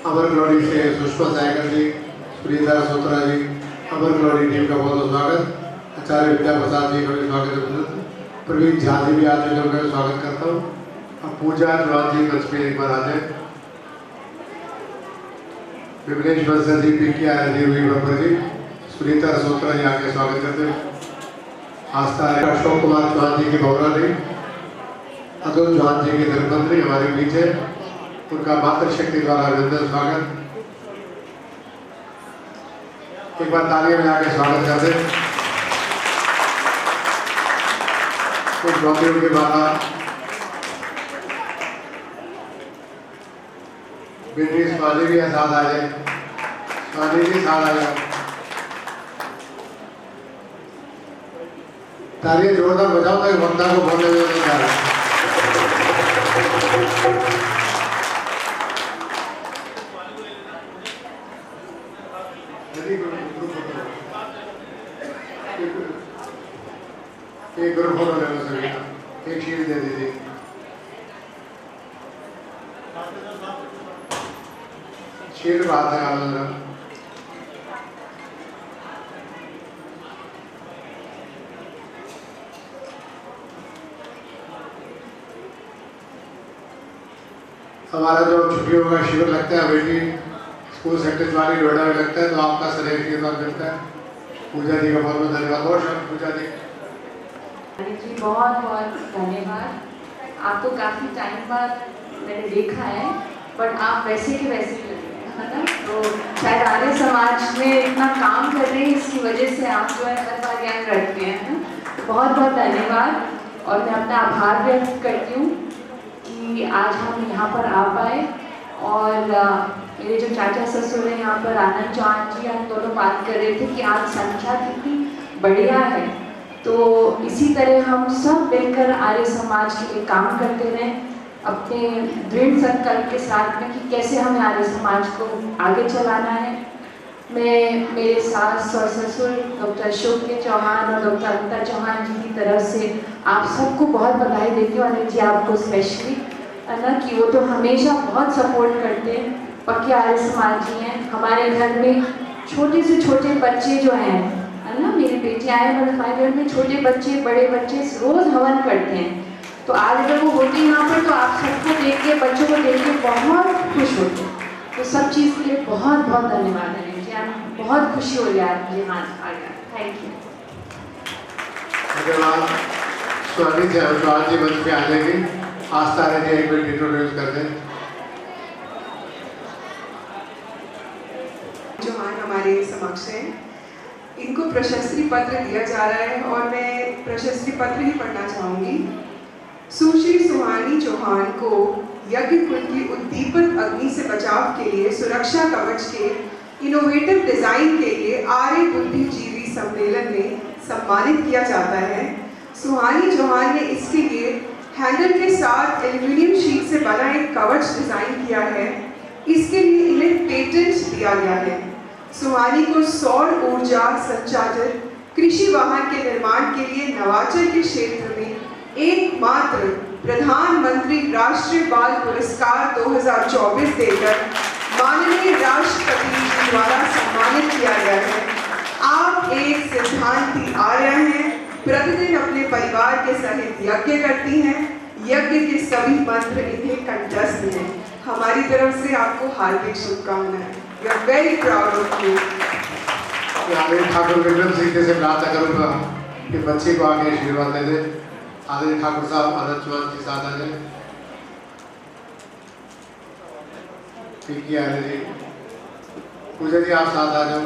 अमर ग्लोरी से सुषमा सहगल जी, सुनीता सोत्रा जी, अमर ग्लोरी टीम का बहुत बहुत स्वागत। आचार्य विद्या प्रसाद जी का भी स्वागत अभिनंदन। प्रवीण झा जी भी आज उनका स्वागत करता हूँ। अब पूजा जवान जी मंच पे एक बार आ जाए। विमलेश बंसल जी, पी के आया जी, हुई बब्बर जी, सुनीता सोत्रा जी आके स्वागत करते हैं। आस्था अशोक कुमार चौहान जी की भौरा जी, अतुल चौहान जी के धर्मपंत्री हमारे बीच है, उनका मातृशक्ति द्वारा अभिनंदन स्वागत। एक बार तालियां बजा के स्वागत कर दें। कुछ बातें के बाद बेटी स्वाति भी साथ आ जाए। स्वाति जी साथ आ जाओ। तालियां जोरदार बजाओ ताकि वक्ता को बोलने में नहीं आ रहा। एक ग्रुप फोटो ले लो सभी का, एक शीट दे दीजिए। शीट बात है आप हमारा जो छुट्टियों का शिविर लगता है बेटी स्कूल सेक्टर वाली नोएडा में लगता है, तो आपका सहयोग के बाद मिलता है। पूजा जी का बहुत बहुत धन्यवाद। और शब्द पूजा जी जी बहुत बहुत धन्यवाद। आपको काफ़ी टाइम बाद मैंने देखा है, बट आप वैसे के वैसे ही लग रहे हैं, है ना। तो शायद आर्य समाज में इतना काम कर रहे हैं, इसकी वजह से आप जो है हर बार यहाँ करते हैं, है ना। तो बहुत बहुत धन्यवाद। और मैं अपना आभार व्यक्त करती हूँ कि आज हम यहाँ पर आ पाए। और मेरे जो चाचा ससुर हैं यहाँ पर आनंद चौहान जी, हम दोनों बात कर रहे थे कि आज संख्या कितनी बढ़िया है। तो इसी तरह हम सब मिलकर आर्य समाज के लिए काम करते रहें, अपने दृढ़ संकल्प के साथ में कि कैसे हमें आर्य समाज को आगे चलाना है। मैं मेरे सास और ससुर डॉक्टर अशोक के चौहान और डॉक्टर अमिता चौहान जी की तरफ से आप सबको बहुत बधाई देती हूँ। अनिल जी आपको स्पेशली, है ना, कि वो तो हमेशा बहुत सपोर्ट करते हैं, पक्के आर्य समाजी हैं। हमारे घर में छोटे से छोटे बच्चे जो हैं, है ना, मेरी बेटी आए और हमारे घर में छोटे बच्चे बड़े बच्चे रोज़ हवन करते हैं। तो आज अगर वो होती यहाँ पर तो आप सबको देख के, बच्चों को देख के बहुत खुश होते हैं। तो सब चीज़ के लिए बहुत बहुत धन्यवाद है जी। बहुत खुशी हो रही है आज मुझे यहाँ आ गया। Thank you. धन्यवाद। स्वाति जी अविश्वास जी मंच पे आ जाएगी। आस्था रहे जी एक मिनट इंट्रोड्यूस कर दें। चौहान हमारे समक्ष हैं, इनको प्रशस्ति पत्र दिया जा रहा है और मैं प्रशस्ति पत्र ही पढ़ना चाहूँगी। सुश्री सुहानी चौहान को यज्ञ कुंड की उद्दीपक अग्नि से बचाव के लिए सुरक्षा कवच के इनोवेटिव डिजाइन के लिए आर्य बुद्धिजीवी सम्मेलन में सम्मानित किया जाता है। सुहानी चौहान ने इसके लिए हैंडल के साथ एल्यूमिनियम शीट से बना एक कवच डिजाइन किया है। इसके लिए इन्हें पेटेंट दिया गया है। सुहानी को सौर ऊर्जा संचालित कृषि वाहन के निर्माण के लिए नवाचार के क्षेत्र में एकमात्र प्रधानमंत्री राष्ट्रीय बाल पुरस्कार 2024 देकर माननीय राष्ट्रपति जी द्वारा सम्मानित किया गया है। आप एक सिद्धांती आर्य हैं, प्रतिदिन अपने परिवार के सहित यज्ञ करती हैं। यज्ञ के सभी मंत्र इन्हें कंठस्थ हैं। हमारी तरफ से आपको हार्दिक शुभकामनाएं। We are very proud of you. आदरणीय ठाकुर विक्रम सिंह जी से प्रार्थना करूंगा कि बच्चे को आगे आशीर्वाद दे दे। आदरणीय ठाकुर साहब आनंद चौहान जी साथ आ जाए। ठीक है जी। पूजा जी आप साथ आ जाओ।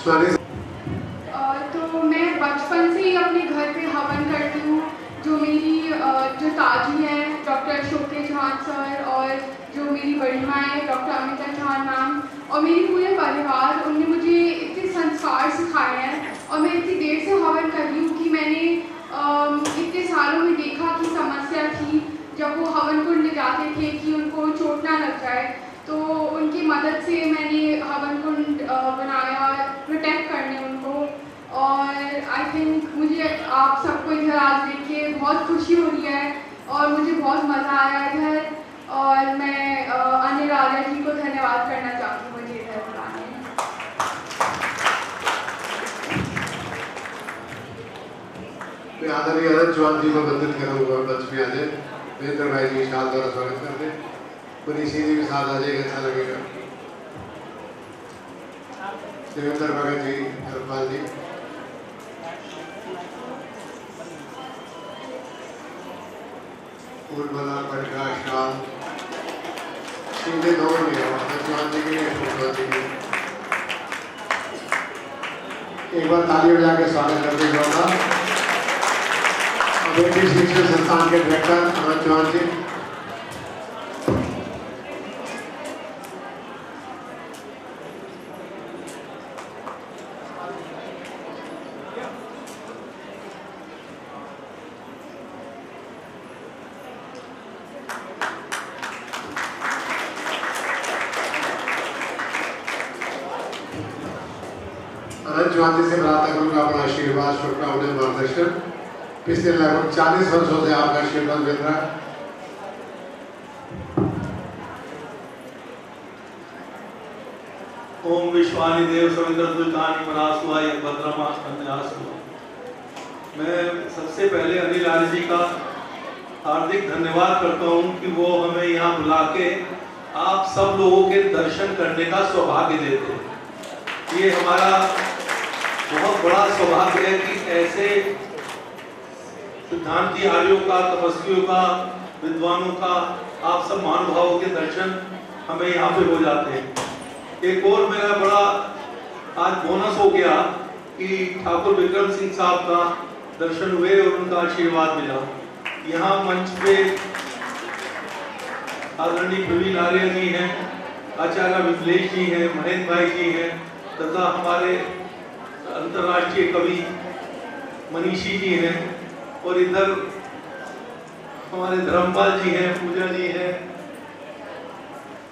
स्वामी तो मैं बचपन से ही अपने घर पे हवन करती हूँ। जो मेरी जो ताजी है डॉक्टर अशोक के चौहान सर, और जो मेरी बड़ी माँ है डॉक्टर अमिता चौहान मैम, और मेरी पूरे परिवार, उनने मुझे इतने संस्कार सिखाए हैं। और मैं इतनी देर से हवन कर रही हूँ कि मैंने इतने सालों में देखा कि समस्या थी जब वो हवन कुंड ले जाते थे कि उनको चोट ना लग जाए, तो उनकी मदद से मैंने हवन कुंड बनाया प्रोटेक्ट करने उनको। और आई थिंक मुझे आप सबको इधर आज देख के बहुत खुशी हो रही है और मुझे बहुत मज़ा आया इधर, और मैं अनिल आर्या जी को धन्यवाद करना चाहती हूँ मुझे इधर बुलाने। मैं आदरणीय अनंत चौहान जी को वंदित करूँगा। मंच में आ जाए, महेंद्र भाई जी शाल द्वारा स्वागत कर दे। मनीष जी भी साथ आ जाएगा, अच्छा लगेगा। देवेंद्र भगत जी, हरपाल जी, उर्मिला प्रकाश शाल, सीधे दो में अनंत चौहान जी की, अशोक चौहान जी की। एक बार ताली बजा के स्वागत करते होगा। बेटी शिक्षण संस्थान के डायरेक्टर अनंत चौहान जी, अनंत चौहान जी से प्रार्थना करूंगा अपना आशीर्वाद, शुभकामनाएं, मार्गदर्शन। पिछले लगभग 40 वर्षों से आपका आशीर्वाद मिल रहा है। ओम विश्वानि देव सविंद्र दुर्गानि मनासुआय भद्रमास कन्यासु। मैं सबसे पहले अनिल आर्य जी का हार्दिक धन्यवाद करता हूं कि वो हमें यहाँ बुला के आप सब लोगों के दर्शन करने का सौभाग्य देते हैं। ये हमारा बहुत बड़ा सौभाग्य है कि ऐसे सिद्धांती आर्यों का, तपस्वियों का, विद्वानों का, आप सब महानुभावों के दर्शन हमें यहाँ पे हो जाते हैं। एक और मेरा बड़ा आज बोनस हो गया कि ठाकुर विक्रम सिंह साहब का दर्शन हुए और उनका आशीर्वाद मिला। यहाँ मंच पे आदरणीय प्रवीण आर्य जी हैं, आचार्य विमलेश जी हैं, महेंद्र भाई जी हैं, तथा हमारे अंतर्राष्ट्रीय कवि मनीषी जी हैं, और इधर हमारे धर्मपाल जी हैं, पूजा जी हैं,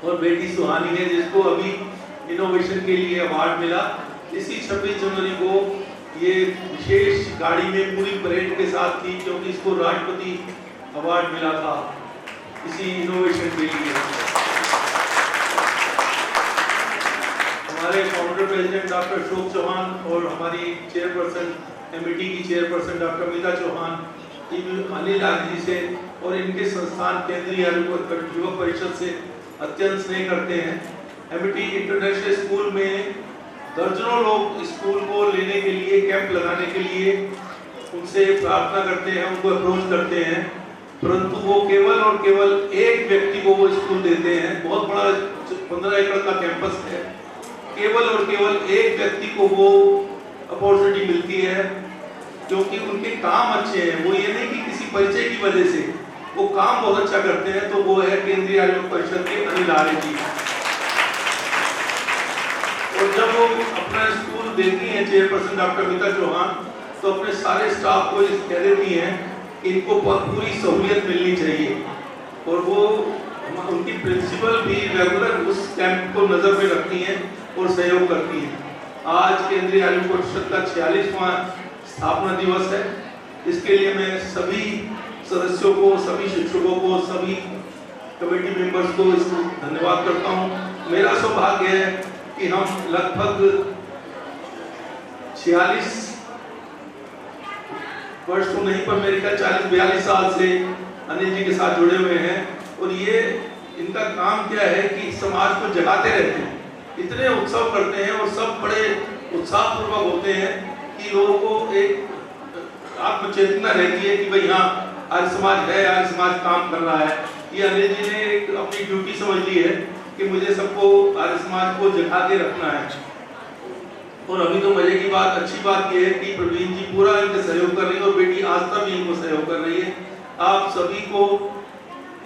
और बेटी सुहानी है जिसको अभी इनोवेशन के लिए अवार्ड मिला। इसी 26 जनवरी को ये विशेष गाड़ी में पूरी परेड के साथ थी क्योंकि इसको राष्ट्रपति अवार्ड मिला था इसी इनोवेशन के लिए। हमारे founder president doctor Ashok Chauhan और हमारी चेयरपर्सन एमईटी की चेयरपर्सन डॉक्टर अमिता चौहान, अनिल आर्य जी से और इनके संस्थान केंद्रीय युवक परिषद से अत्यंत स्नेह करते हैं। एमईटी इंटरनेशनल स्कूल में दर्जनों लोग स्कूल को लेने के लिए, कैंप लगाने के लिए उनसे प्रार्थना करते हैं, उनको अप्रोच करते हैं, परंतु वो केवल और केवल एक व्यक्ति को वो स्कूल देते हैं। बहुत बड़ा 15 एकड़ का कैंपस है, केवल और केवल एक व्यक्ति को वो अपॉर्चुनिटी मिलती है क्योंकि उनके काम अच्छे हैं। वो ये नहीं कि किसी परिचय की वजह से, वो काम बहुत अच्छा करते हैं। तो वो है केंद्रीय आयुर्वेद परिषद के अनिल आर्य जी। और जब वो अपना स्कूल देती हैं चेयरपर्सन डॉक्टर अमिता चौहान, तो अपने सारे स्टाफ को कह देती हैं कि इनको पूरी सहूलियत मिलनी चाहिए। और वो उनकी प्रिंसिपल भी रेगुलर उस कैंप को नजर में रखती हैं और सहयोग करती हैं। आज केंद्रीय आयुर्वेद परिषद का 46वां स्थापना दिवस है। इसके लिए मैं सभी सदस्यों को, सभी शिक्षकों को, सभी कमेटी मेंबर्स को धन्यवाद करता हूं। मेरा सौभाग्य है कि हम लगभग 46 वर्ष तो नहीं पर मेरे ख्याल 40-42 साल से अनिल जी के साथ जुड़े हुए हैं। और ये इनका काम क्या है कि समाज को जगाते रहते हैं, इतने उत्सव करते हैं और सब बड़े उत्साहपूर्वक होते हैं कि लोगों को एक आत्मचेतना रहती है कि भाई हाँ आर्य समाज है, आर्य समाज काम कर रहा है। ये अनिल जी ने एक अपनी ड्यूटी समझ ली है कि मुझे सबको आर्य समाज को जगा के रखना है। और अभी तो मजे की बात, अच्छी बात यह है कि प्रवीण जी पूरा इनके सहयोग कर रही है और बेटी आस्था भी इनको सहयोग कर रही है। आप सभी को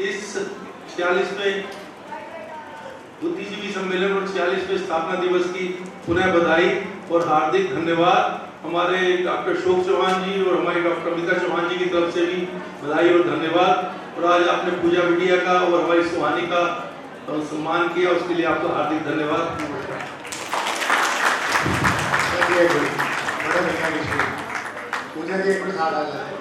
इस 46वें बुद्धिजीवी सम्मेलन और 46वें स्थापना दिवस की पुनः बधाई और हार्दिक धन्यवाद। हमारे डॉक्टर अशोक चौहान जी और हमारी डॉक्टर अमिता चौहान जी की तरफ से भी बधाई और धन्यवाद। और आज आपने पूजा बिटिया का और हमारी सुहानी का सम्मान किया, उसके लिए आपका हार्दिक धन्यवाद। पूजा जी एक साथ आ जाए।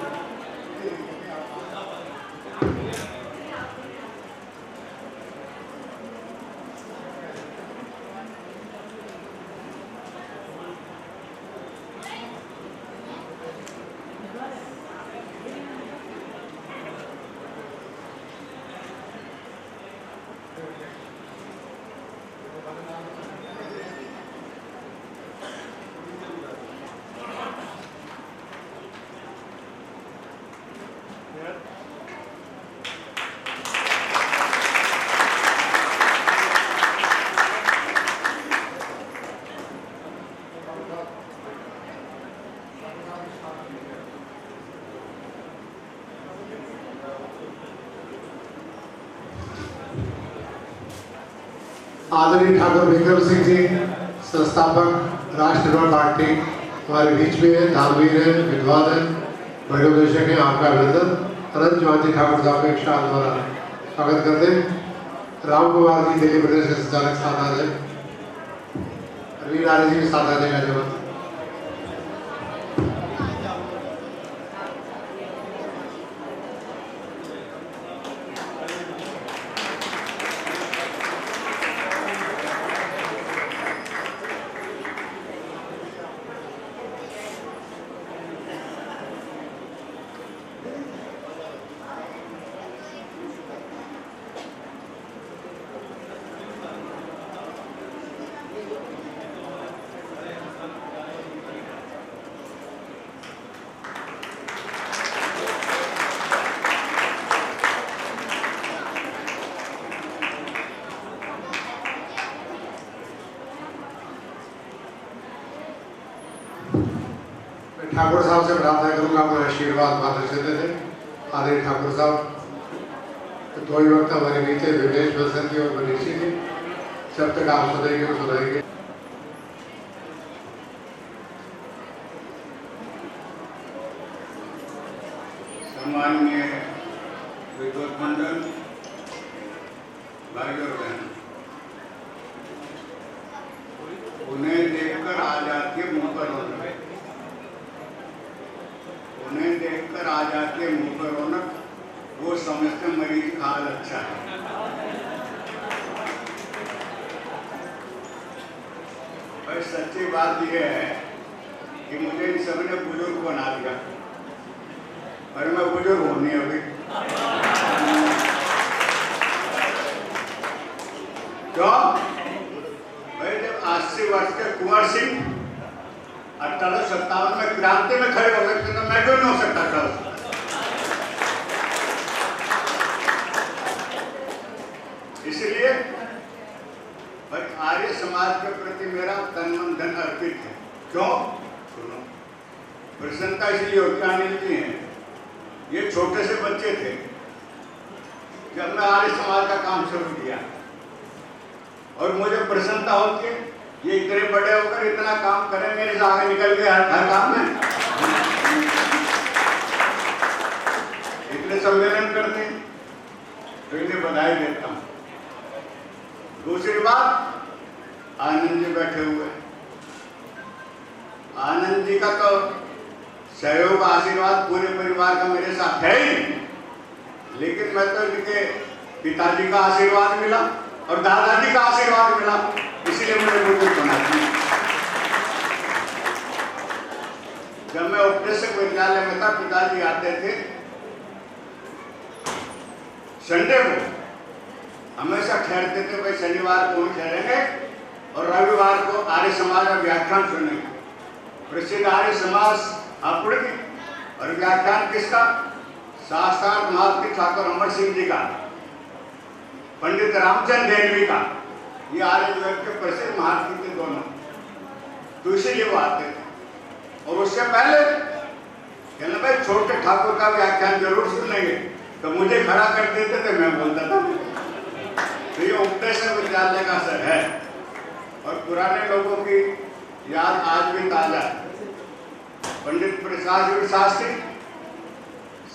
आदरणीय ठाकुर विक्रम सिंह जी, संस्थापक राष्ट्रवादी पार्टी, हमारे बीच में है, धामवीर है, विद्वान है, बड़े उद्देश्य है। आपका अभिनंदन। अनंत चौहान जी ठाकुर साहब के शाल द्वारा स्वागत करते हैं। राम कुमार जी दिल्ली प्रदेश के संचालक साथ आ जाए। रवीन आर्य जी भी साथ आ जाएगा। जवाब ठाकुर साहब से प्रार्थना करूंगा, अपना आशीर्वाद माता से दे दें। आदरणीय ठाकुर साहब तो ही वक्त हमारे बीच विदेश बसंती और मनीषी थी, जब तक आप सुनेंगे और सुनाएंगे। सम्माननीय विद्वत मंडल, भाई और बहन, उन्हें देखकर आ जाती है मुंह पर रौनक, उन्हें देखकर आ जाती है मुंह पर रौनक। वो समझते मरीज का हाल अच्छा है। पर सच्ची बात यह है कि मुझे इन सब ने बुजुर्ग बना दिया, पर मैं बुजुर्ग हूं नहीं अभी। क्यों भाई, जब 80 वर्ष के कुंवर सिंह 1857 में क्रांति में खड़े हो सकते तो मैं क्यों नहीं हो सकता था? इसलिए भाई आर्य समाज के प्रति मेरा तन मन धन अर्पित है। क्यों? सुनो, प्रसन्नता इसलिए होती, अनिल जी हैं, ये छोटे से बच्चे थे जब मैं आर्य समाज का काम शुरू किया, और मुझे प्रसन्नता होती है ये इतने बड़े होकर इतना काम करें, मेरे से आगे निकल गए हर काम में, इतने सम्मेलन करते हैं, तो इन्हें बधाई देता हूं। दूसरी बात, आनंद जी बैठे हुए, आनंद जी का तो सहयोग आशीर्वाद पूरे परिवार का मेरे साथ है ही, लेकिन मैं तो इनके पिताजी का आशीर्वाद मिला और दादाजी का आशीर्वाद मिला, इसीलिए मुझे बुजुर्ग बना दिया। जब मैं उपदेशक विद्यालय में था, पिताजी आते थे संडे को, हमेशा ठहरते थे, भाई शनिवार को ठहरेंगे और रविवार को आर्य समाज का व्याख्यान सुनेंगे। प्रसिद्ध आर्य समाज आपूर्ति और व्याख्यान किसका? शास्त्रार्थ महात्मा ठाकुर अमर सिंह जी का, पंडित रामचंद्र देवी का, ये आर्य जगत के प्रसिद्ध महात्मा थे दोनों। तो इसीलिए वो आते थे। और उससे पहले कहना भाई छोटे ठाकुर का व्याख्यान जरूर सुन लेंगे, तो मुझे खड़ा कर देते थे, मैं बोलता था। तो ये उपदेश विद्यालय का असर है। और पुराने लोगों की याद आज भी ताजा है। पंडित प्रकाश शास्त्री,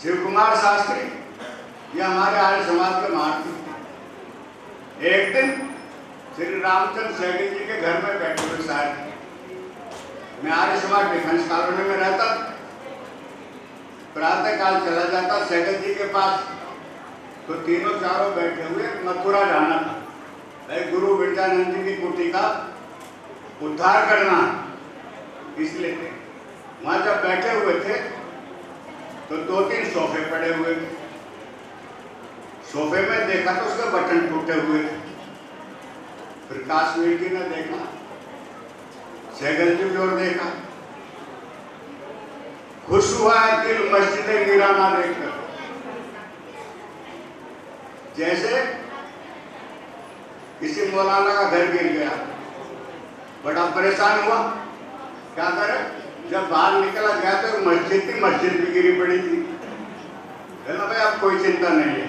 शिव कुमार शास्त्री, ये हमारे आर्य समाज के महारथी थे। एक दिन श्री रामचंद्र सहगल जी के घर में बैठे हुए साहब, मैं आर्य समाज डिफेंस कॉलोनी में रहता, प्रातः काल चला जाता सहगल जी के पास, तो तीनों चारों बैठे हुए मथुरा जाना था, गुरु विद्यानंद जी की कुटी का उद्धार करना, इसलिए थे। वहां जब बैठे हुए थे तो 2-3 सोफे पड़े हुए थे। सोफे में देखा तो उसके बटन टूटे हुए थे। फिर काश्मीर जी ने देखा, सहगल जी की ओर देखा, खुश हुआ है दिल मस्जिद वीराना देखकर। जैसे किसी मौलाना का घर गिर गया, बड़ा परेशान हुआ, क्या करे, जब बाहर निकला गया तो मस्जिद भी गिरी पड़ी थी। कहना भाई अब कोई चिंता नहीं है,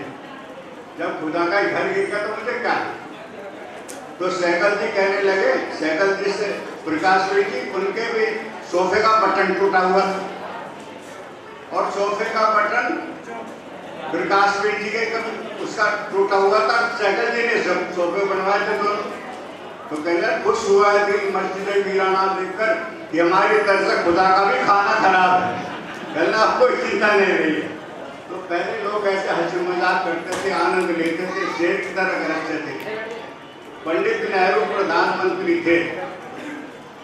जब खुदा का घर गिर गया तो मुझे क्या। तो सहगल जी कहने लगे, सहगल जी से प्रकाश जी, उनके भी सोफे का बटन टूटा हुआ था, और सोफे का बटन प्रकाश जी के कभी उसका टूटा हुआ था। सहगल जी ने सब सोफे बनवाए थे दोनों। तो कहना खुश हुआ है दिल मस्जिद वीराना देखकर कि हमारी तरफ से खुदा का भी खाना खराब है। कहना अब कोई चिंता नहीं रही है। तो पहले लोग ऐसे हंसी मजाक करते थे, आनंद लेते थे, शेर की तरह रखते थे। पंडित नेहरू प्रधानमंत्री थे,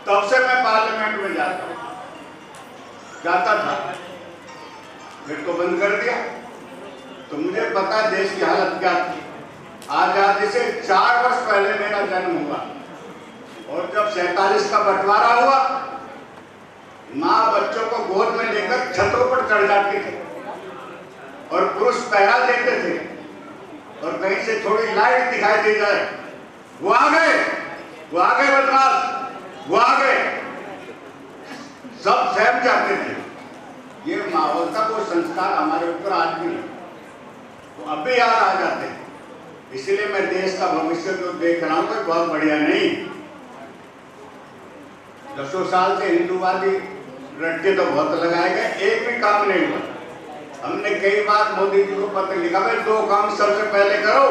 तब से मैं पार्लियामेंट में जाता था, फिर तो बंद कर दिया। तो मुझे पता देश की हालत क्या थी। आजादी से 4 वर्ष पहले मेरा जन्म हुआ, और जब 47 का बंटवारा हुआ, माँ बच्चों को गोद में लेकर छतों पर चढ़ जाती थी, और पुरुष पहरा देते थे, और कहीं से थोड़ी लाइट दिखाई दे जाए, वो आ गए बदमाश, वो आ गए, सब सहम जाते थे। ये माहौल था, वो संस्कार हमारे ऊपर आज भी तो अब भी याद आ जाते हैं। इसलिए मैं देश का भविष्य जो देख रहा हूँ, तो बहुत बढ़िया नहीं। 10 साल से हिंदूवादी रट्टे तो बहुत लगाए गए, एक भी काम नहीं हुआ। हमने कई बार मोदी जी को पत्र लिखा, भाई 2 काम सबसे पहले करो।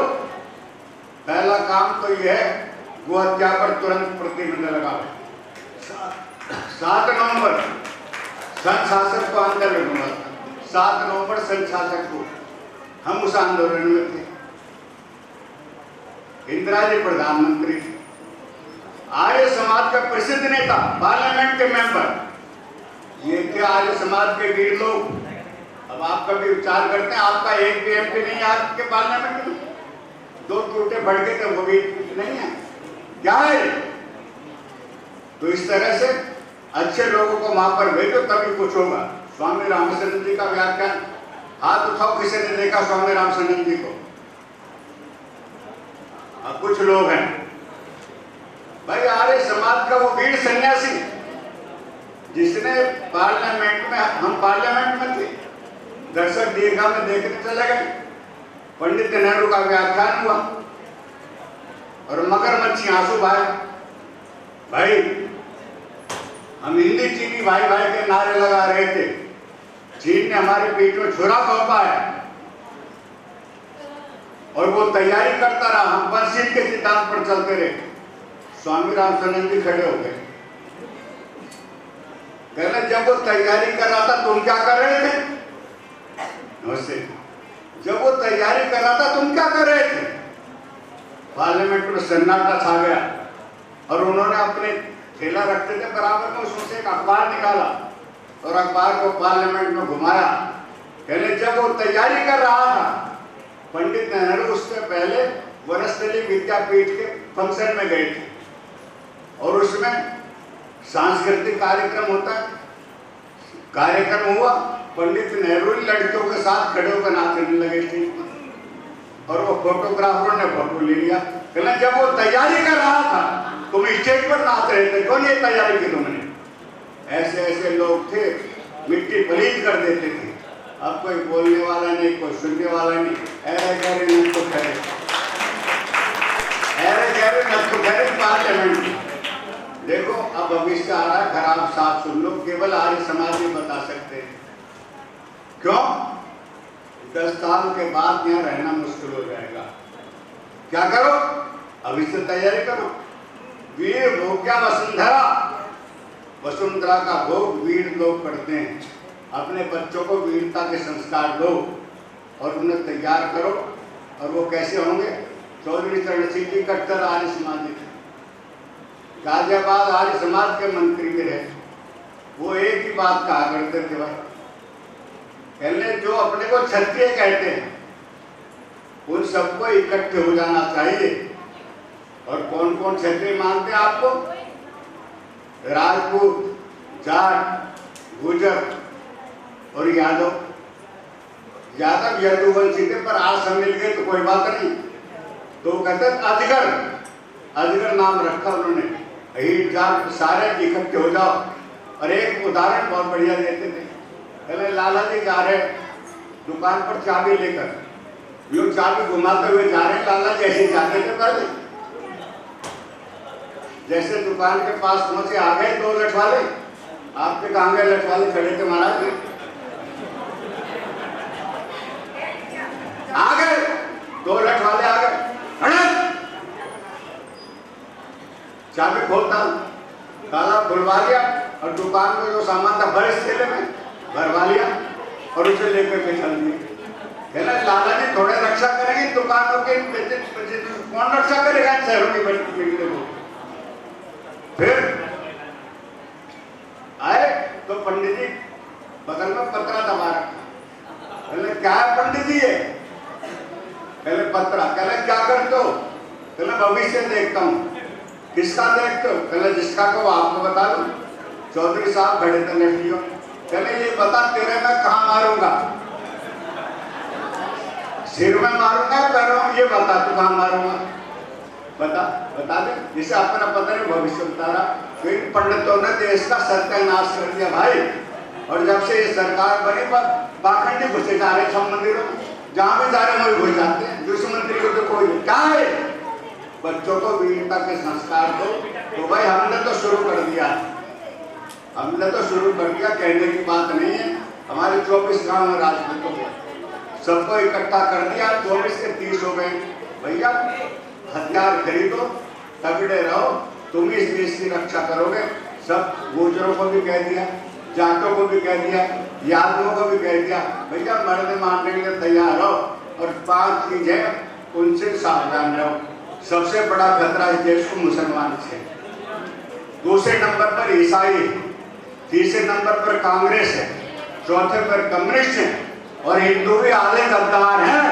पहला काम तो यह है, गो हत्या पर तुरंत प्रतिबंध लगाओ। 7 नवंबर सन शासक को आंदोलन हुआ, 7 नवंबर सन शासक को, हम उस आंदोलन में थे। इंदिरा जी प्रधानमंत्री थे, आर्य समाज का प्रसिद्ध नेता, पार्लियामेंट के मेंबर, ये थे आर्य समाज के वीर लोग। अब आप कभी विचार करते हैं, आपका एक भी एमपी नहीं है आपके पार्लियामेंट में, 2 टूटे भड़के थे, वो भी नहीं है, क्या है। तो इस तरह से अच्छे लोगों को वहां पर भेजो, तभी कुछ होगा। स्वामी रामचंद्र जी का व्याख्यान, हाथ उठाओ किसी ने देखा स्वामी रामचंद्र जी को। अब कुछ लोग हैं भाई, आर्य समाज का वो वीर सन्यासी जिसने पार्लियामेंट में, हम पार्लियामेंट में थे, दर्शक दीर्घा में देखने चले गए, पंडित नेहरू का व्याख्यान हुआ, और मगरमच्छी आंसू बहाए। भाई हम हिंदी चीनी भाई भाई के नारे लगा रहे थे, चीन ने हमारे पेट में छुरा सौंपा है, और वो तैयारी करता रहा, हम पंचशील के सिद्धांत पर चलते रहे। स्वामी रामचंद्र जी खड़े हो गए, कहना जब वो तैयारी कर रहा था तुम क्या कर रहे थे? नमस्ते। जब वो तैयारी कर रहा था तुम क्या कर रहे थे? पार्लियामेंट में सन्नाटा छा गया, और उन्होंने अपने ठेला रखते थे बराबर में, उसमें से एक अखबार निकाला और अखबार को पार्लियामेंट में घुमाया। कहने जब वो तैयारी कर रहा था, पंडित नेहरू उससे पहले वनस्थली विद्यापीठ के फंक्शन में गए थे, और उसमें सांस्कृतिक कार्यक्रम होता है, कार्यक्रम हुआ, पंडित नेहरू लड़कियों के साथ खड़े होकर नाचने लगे थे, और वो फोटोग्राफरों ने फोटो ले लिया। कहना जब वो तैयारी कर रहा था तुम स्टेज पर नाच रहे थे, कौन ये तैयारी की तुमने? ऐसे ऐसे लोग थे, मिट्टी पलीत कर देते थे। अब कोई बोलने वाला नहीं, कोई सुनने वाला नहीं। ऐरे गहरे नट तो खैरे, ऐरे गहरे नट तो खैरे पार्लियामेंट। देखो अब भविष्य आ रहा है खराब, साफ सुन लो, केवल आर्य समाज ही बता सकते हैं। क्यों? 10 साल के बाद यहाँ रहना मुश्किल हो जाएगा। क्या करो? अभी से तैयारी करो। वीर भोग्या वसुंधरा, वसुंधरा का भोग वीर लोग करते हैं। अपने बच्चों को वीरता के संस्कार दो और उन्हें तैयार करो। और वो कैसे होंगे? चौधरी चरण सिंह जी कट्टर आर्य समाजी थे, गाजियाबाद आर्य समाज के मंत्री भी रहे। वो एक ही बात कहा करते थे, भाई पहले जो अपने को क्षत्रिय कहते हैं उन सबको इकट्ठे हो जाना चाहिए। और कौन कौन क्षत्रिय मानते हैं आपको? राजपूत, जाट, गुर्जर और यादव। यादव यदुवंशी थे, पर आज सब मिल गए तो कोई बात नहीं। तो कहते अजगर, अजगर नाम रखा उन्होंने। हीट जाट सारे इकट्ठे हो जाओ। और एक उदाहरण बहुत बढ़िया देते थे। पहले लाला जी जा रहे दुकान पर चाबी लेकर, लोग चाबी घुमाते हुए जा रहे हैं। लाला जी ऐसे जाते थे पहले, जैसे दुकान के पास पहुंचे आ गए 2 लठवाले। आपके कहाँ गए लठवाले? खड़े थे महाराज, आ गए 2 लठवाले आ गए। चाबी खोलता, ताला खुलवा लिया और दुकान में जो सामान था बड़े थैले में भरवा लिया और उसे लेकर के चल दिए। कहना लाला जी थोड़े रक्षा करेंगे दुकानों के, कौन रक्षा करेगा शहरों की बिल्डिंग को? फिर आए तो पंडित जी बगल में पत्रा दबा रखा। कहले क्या है पंडित जी ये? कहले पत्रा। कहले क्या करते हो? कहले भविष्य देखता हूँ। किसका देखते हो? कहले जिसका को आपको बता दो। चौधरी साहब खड़े थे लड़कियों। कहले ये बता तेरे मैं कहाँ मारूंगा? सिर में मारूंगा, पैरों में? ये बता तू कहाँ मारूंगा? बता दे। जिसे अपना पता नहीं भविष्य बता रहा। तो इन पंडितों ने देश का सत्यानाश कर दिया भाई। और जब से ये सरकार बनी पर पाखंडी घुसे जा रहे सब मंदिरों में, जहाँ भी जा रहे वही घुस जाते हैं। दूसरे मंत्री को तो कोई क्या है? बच्चों को वीरता के संस्कार दो। तो भाई हमने तो शुरू कर दिया, कहने की बात नहीं है। हमारे 24 गांव में राजपूतों को सबको इकट्ठा कर दिया। 24 के 30 हो गए। भैया हथियार खरीदो, तगड़े रहो, तुम इस देश की रक्षा करोगे। सब गुर्जरों को भी कह दिया, जाटों को भी कह दिया, यादवों को भी कह दिया, भैया मरने मारने के लिए तैयार रहो। और 5 चीजें उनसे सावधान रहो। सबसे बड़ा खतरा इस देश को मुसलमान है, दूसरे नंबर पर ईसाई, तीसरे नंबर पर कांग्रेस है, चौथे पर कम्युनिस्ट है और हिंदू भी आधे गद्दार हैं।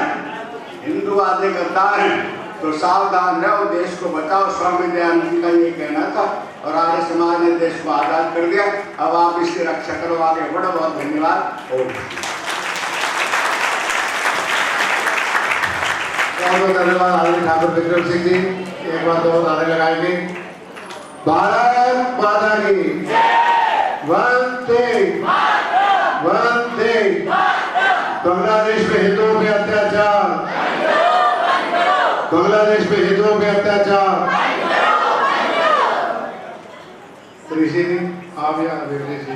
हिंदू आधे गद्दार हैं। तो सावधान रहो, देश को बचाओ। स्वामी दयानंद जी का ये कहना था और आर्य समाज ने देश को आजाद कर दिया। अब आप इसकी रक्षा करो, आगे बढ़ो। बहुत धन्यवाद। बहुत धन्यवाद आदरणीय ठाकुर विक्रम सिंह जी। एक बार 2 नारे लगाएंगे। भारत माता की वंदे बांग्लादेश में हिंदुओं पे अत्याचार, बांग्लादेश में हिंदुओं पे अत्याचार। ऋषि जी आप या विग्नेश जी?